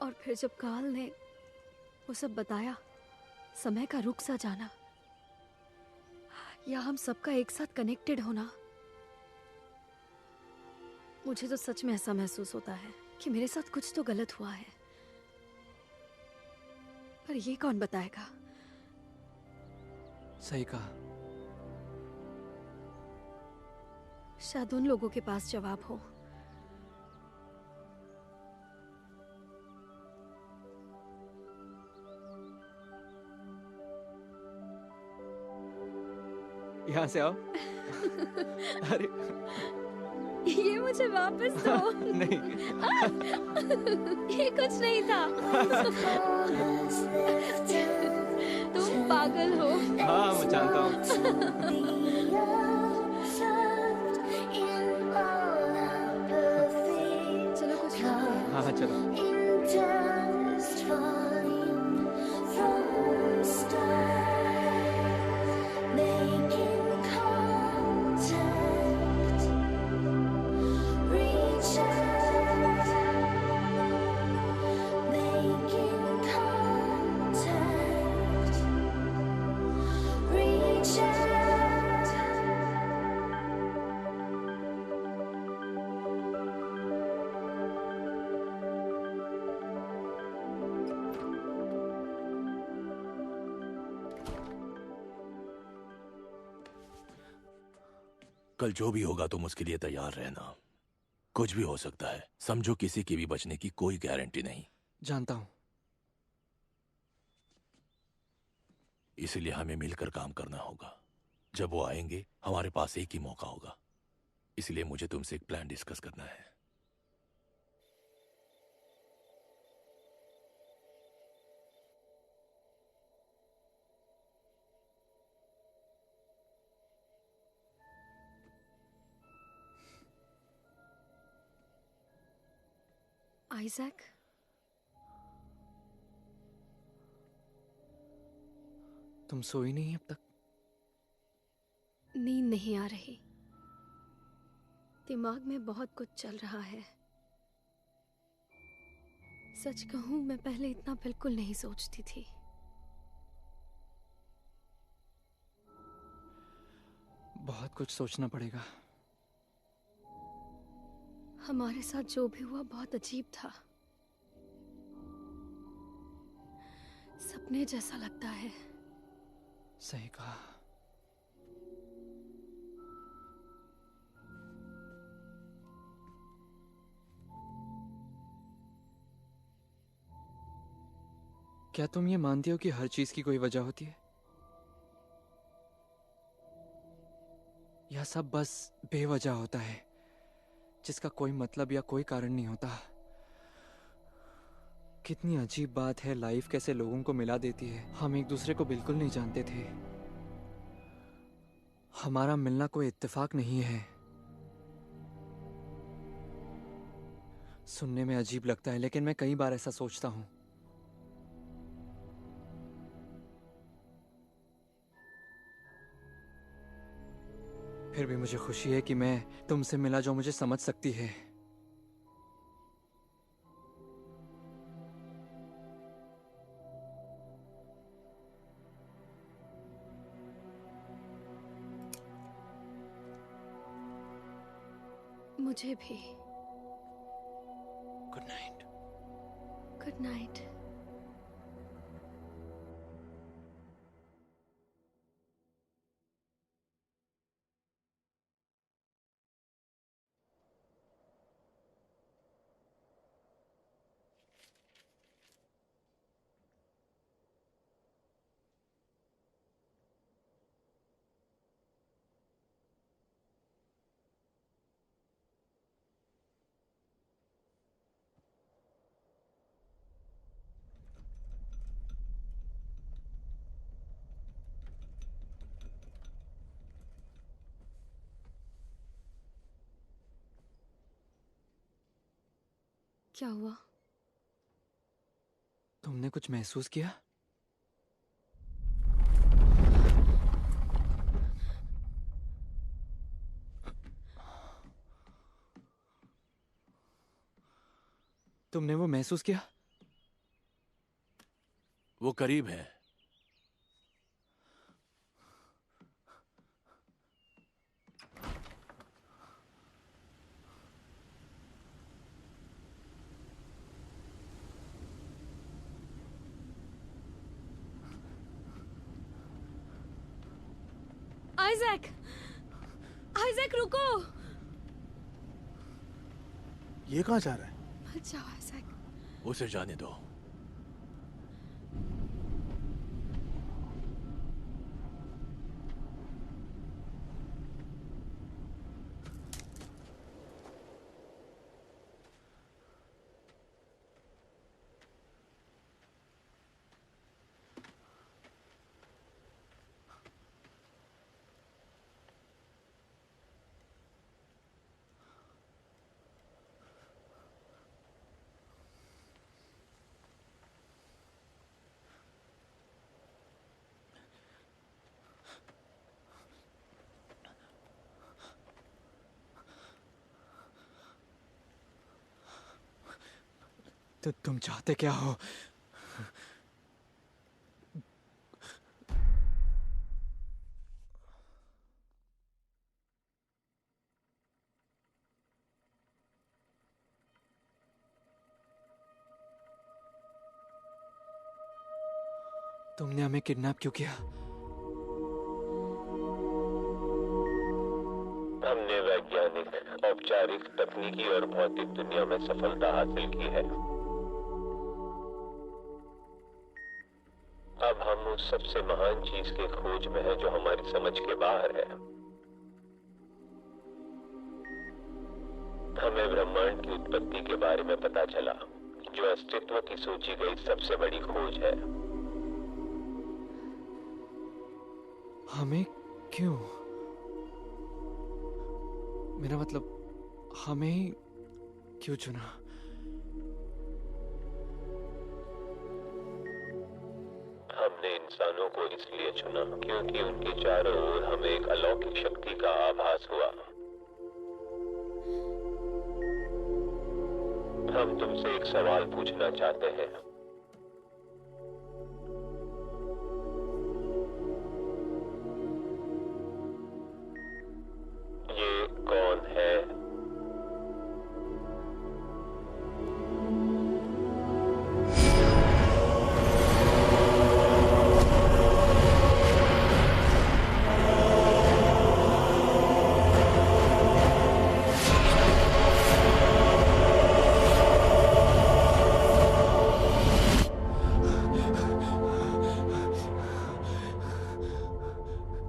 और फिर जब काल ने वो सब बताया, समय का रुख सा जाना या हम सबका एक साथ कनेक्टेड होना, मुझे तो सच में ऐसा महसूस होता है कि मेरे साथ कुछ तो गलत हुआ है। पर ये कौन बताएगा? सही कहा। शायद उन लोगों के पास जवाब हो। यहाँ से आओ। अरे ये मुझे वापस दो। नहीं। ये कुछ नहीं था। तुम पागल हो। हाँ, मैं जानता हूँ। चलो कुछ खाते हैं। हाँ चलो। कल जो भी होगा तुम उसके लिए तैयार रहना। कुछ भी हो सकता है, समझो किसी की भी बचने की कोई गारंटी नहीं। जानता हूं। इसीलिए हमें मिलकर काम करना होगा। जब वो आएंगे हमारे पास एक ही मौका होगा, इसलिए मुझे तुमसे एक प्लान डिस्कस करना है। आइजैक, तुम सोई नहीं अब तक? नींद नहीं आ रही। दिमाग में बहुत कुछ चल रहा है। सच कहूं, मैं पहले इतना बिल्कुल नहीं सोचती थी। बहुत कुछ सोचना पड़ेगा। हमारे साथ जो भी हुआ बहुत अजीब था। सपने जैसा लगता है। सही कहा। क्या तुम ये मानती हो कि हर चीज की कोई वजह होती है, या सब बस बेवजह होता है जिसका कोई मतलब या कोई कारण नहीं होता? कितनी अजीब बात है, लाइफ कैसे लोगों को मिला देती है। हम एक दूसरे को बिल्कुल नहीं जानते थे। हमारा मिलना कोई इत्तेफाक नहीं है। सुनने में अजीब लगता है, लेकिन मैं कई बार ऐसा सोचता हूं। फिर भी मुझे खुशी है कि मैं तुमसे मिला जो मुझे समझ सकती है। मुझे भी। Good night. Good night. क्या हुआ? तुमने कुछ महसूस किया? तुमने वो महसूस किया? वो करीब है। आइजैक! आइजैक रुको! ये कहाँ जा रहा है? मत जाओ आइजैक। उसे जाने दो। तो तुम चाहते क्या हो? तुमने हमें किडनैप क्यों किया? हमने वैज्ञानिक औपचारिक, तकनीकी और भौतिक दुनिया में सफलता हासिल की है। अब हम उस सबसे महान चीज के खोज में हैं जो हमारी समझ के बाहर है। हमें ब्रह्मांड की उत्पत्ति के बारे में पता चला, जो अस्तित्व की सोची गई सबसे बड़ी खोज है। हमें क्यों? मेरा मतलब, हमें क्यों चुना? हमने इंसानों को इसलिए चुना क्योंकि उनके चारों ओर हमें एक अलौकिक शक्ति का आभास हुआ। हम तुमसे एक सवाल पूछना चाहते हैं। ये कौन है?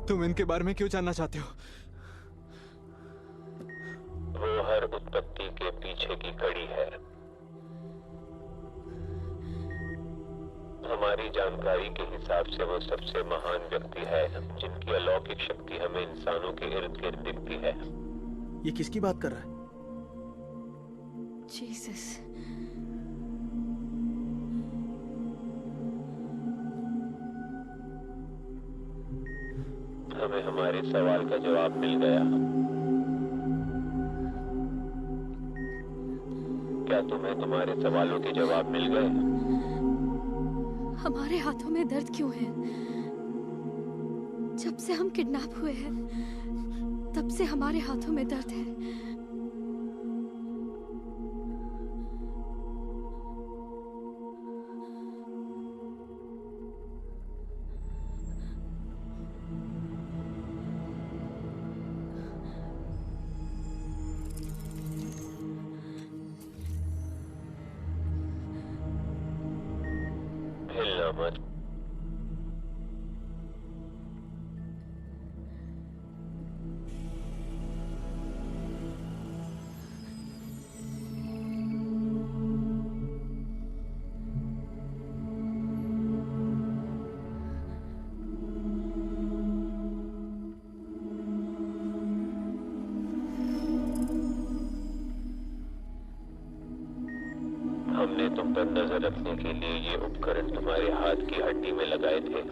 तुम इनके बारे में क्यों जानना चाहते हो? वो हर उत्पत्ति के पीछे की कड़ी है। हमारी जानकारी के हिसाब से वो सबसे महान व्यक्ति है जिनकी अलौकिक शक्ति हमें इंसानों के इर्द गिर्द दिखती है। ये किसकी बात कर रहा है? जीसस। हमें हमारे सवाल का जवाब मिल गया। क्या तुम्हें तुम्हारे सवालों के जवाब मिल गए? हमारे हाथों में दर्द क्यों है? जब से हम किडनैप हुए हैं, तब से हमारे हाथों में दर्द है। हिलना मत। हमने तुम पर नजर रखने के लिए ये उपकरण तुम्हारे हाथ की हड्डी में लगाए थे।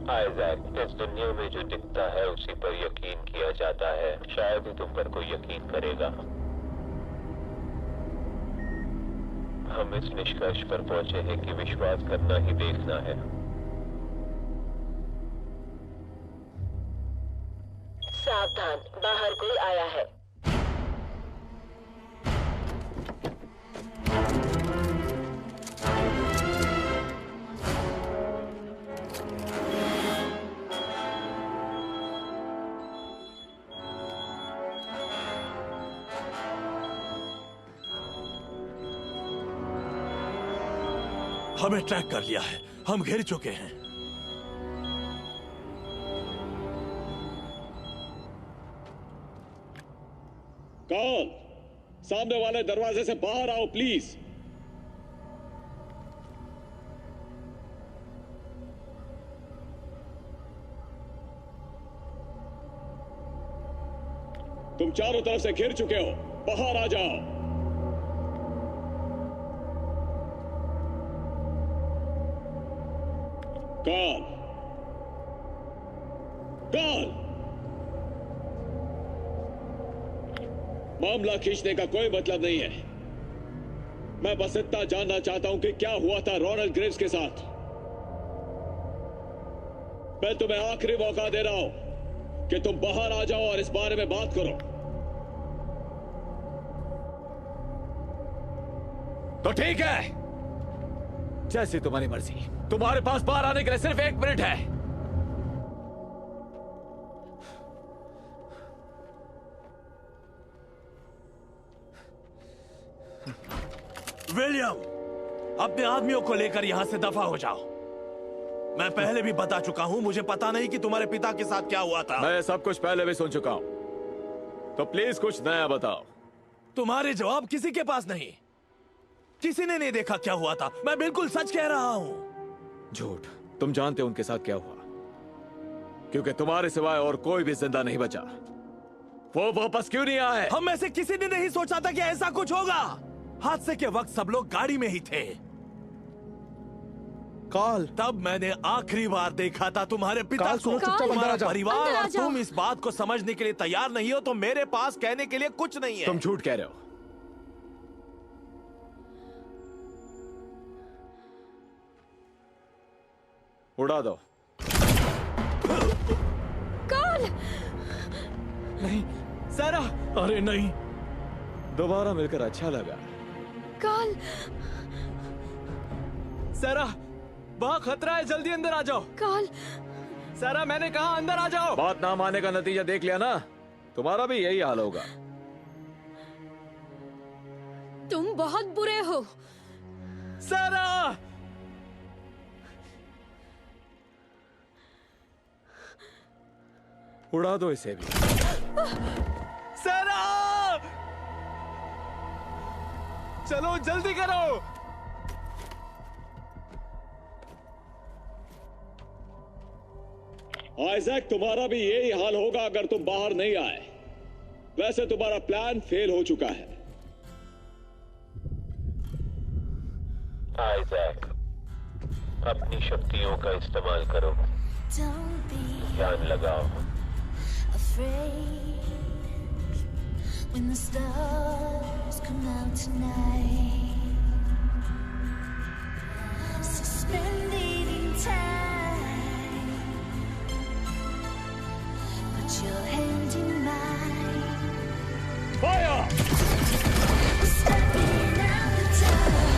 आइजैक, इस दुनिया में जो दिखता है उसी पर यकीन किया जाता है। शायद ही तुम पर कोई यकीन करेगा। हम इस निष्कर्ष पर पहुंचे हैं कि विश्वास करना ही देखना है। सावधान, बाहर कोई आया है। हमें ट्रैक कर लिया है। हम घिर चुके हैं। कौन? सामने वाले दरवाजे से बाहर आओ प्लीज। तुम चारों तरफ से घिर चुके हो, बाहर आ जाओ। कौन? मामला खींचने का कोई मतलब नहीं है। मैं बस इतना जानना चाहता हूं कि क्या हुआ था रोनाल्ड ग्रेव्स के साथ। मैं तुम्हें आखिरी मौका दे रहा हूं कि तुम बाहर आ जाओ और इस बारे में बात करो। तो ठीक है, जैसी तुम्हारी मर्जी। तुम्हारे पास बाहर आने के लिए सिर्फ 1 मिनट है। विलियम, अपने आदमियों को लेकर यहां से दफा हो जाओ। मैं पहले भी बता चुका हूं, मुझे पता नहीं कि तुम्हारे पिता के साथ क्या हुआ था। मैं सब कुछ पहले भी सुन चुका हूं, तो प्लीज कुछ नया बताओ। तुम्हारे जवाब किसी के पास नहीं। किसी ने नहीं देखा क्या हुआ था। मैं बिल्कुल सच कह रहा हूं। झूठ। तुम जानते हो उनके साथ क्या हुआ, क्योंकि तुम्हारे सिवाय और कोई भी जिंदा नहीं बचा। वो वापस क्यों नहीं आए? हम में से किसी ने नहीं सोचा था कि ऐसा कुछ होगा। हादसे के वक्त सब लोग गाड़ी में ही थे। कॉल तब मैंने आखिरी बार देखा था तुम्हारे पिता कॉल को। सुनो, चुपचाप अंदर तुम्हारा आ जाओ। परिवार अंदर आ और जाओ। तुम इस बात को समझने के लिए तैयार नहीं हो तो मेरे पास कहने के लिए कुछ नहीं है। तुम झूठ कह रहे हो। उड़ा दो। कॉल नहीं सारा। अरे नहीं, दोबारा मिलकर अच्छा लगा। कॉल सारा, वहां खतरा है, जल्दी अंदर आ जाओ। कॉल सारा, मैंने कहा अंदर आ जाओ। बात ना मानने का नतीजा देख लिया ना, तुम्हारा भी यही हाल होगा। तुम बहुत बुरे हो। सारा, उड़ा दो इसे भी। सारा, चलो जल्दी करो। आइजैक, तुम्हारा भी यही हाल होगा अगर तुम बाहर नहीं आए। वैसे तुम्हारा प्लान फेल हो चुका है। आइजैक, अपनी शक्तियों का इस्तेमाल करो। Don't be ध्यान लगाओ। afraid when the stars come out tonight. Suspended in time. Put your hand in mine. Fire! Stepping out the time.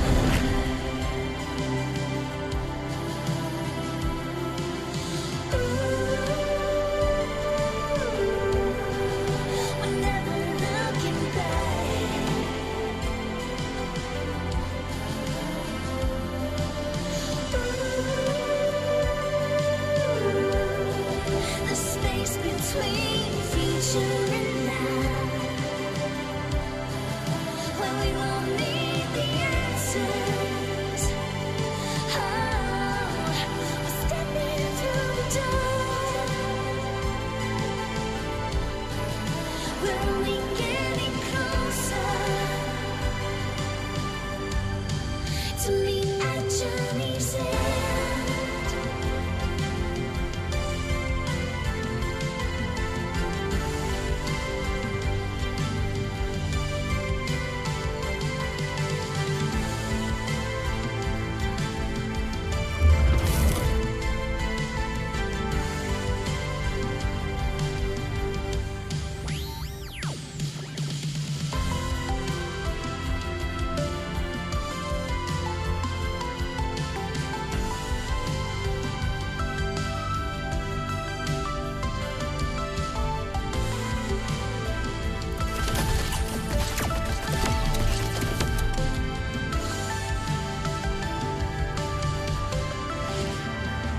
We're never looking back. The space between future and now, when we won't need the answers. Oh, we're stepping through the door. We're only getting closer to meet our journey's end.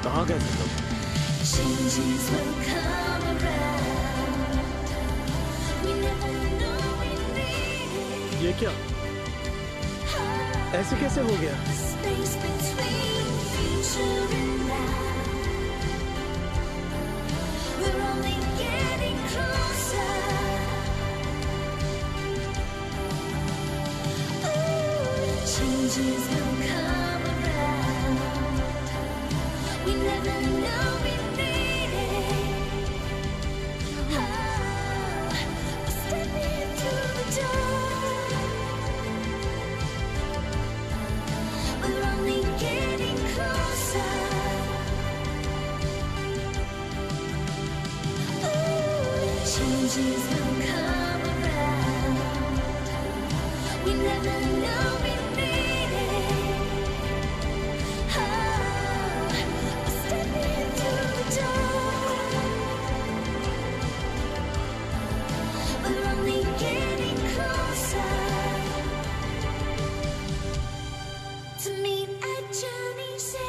कहाँ गए तुम लोग? Changes will come around. We never know we need it. ये क्या? ऐसे कैसे हो गया? The space between future and now. We're only getting closer. Ooh, changes will come around. We never know we need it. Oh, we're stepping through the door. never know we need it. Oh, step into the door. We're only getting closer to meet at journey's end.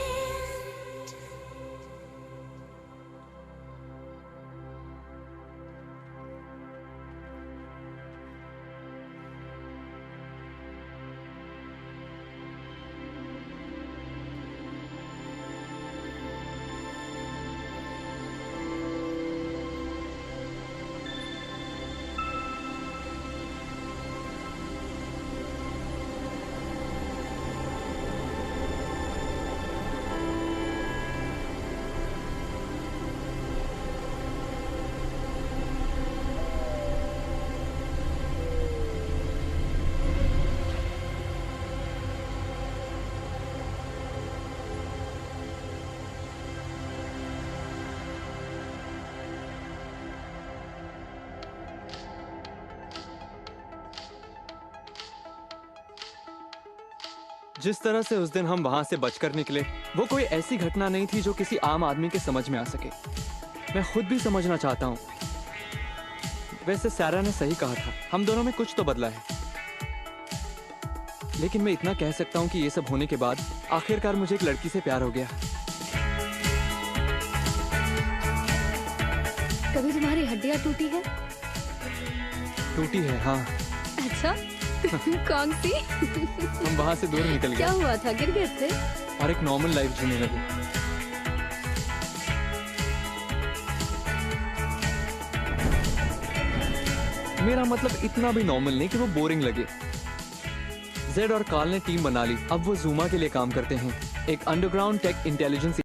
जिस तरह से उस दिन हम वहां से बचकर निकले, वो कोई ऐसी घटना नहीं थी जो किसी आम आदमी के समझ में आ सके। मैं खुद भी समझना चाहता हूँ। वैसे सारा ने सही कहा था, हम दोनों में कुछ तो बदला है। लेकिन मैं इतना कह सकता हूँ कि ये सब होने के बाद आखिरकार मुझे एक लड़की से प्यार हो गया। कभी तुम्हारी हड्डियाँ टूटी है? टूटी है, हाँ। अच्छा कौन सी? हम वहां से दूर निकल गए। क्या हुआ था, गिर गए थे? और एक नॉर्मल लाइफ जीने लगे। मेरा मतलब इतना भी नॉर्मल नहीं कि वो बोरिंग लगे। जेड और काल ने टीम बना ली। अब वो जूमा के लिए काम करते हैं, एक अंडरग्राउंड टेक इंटेलिजेंस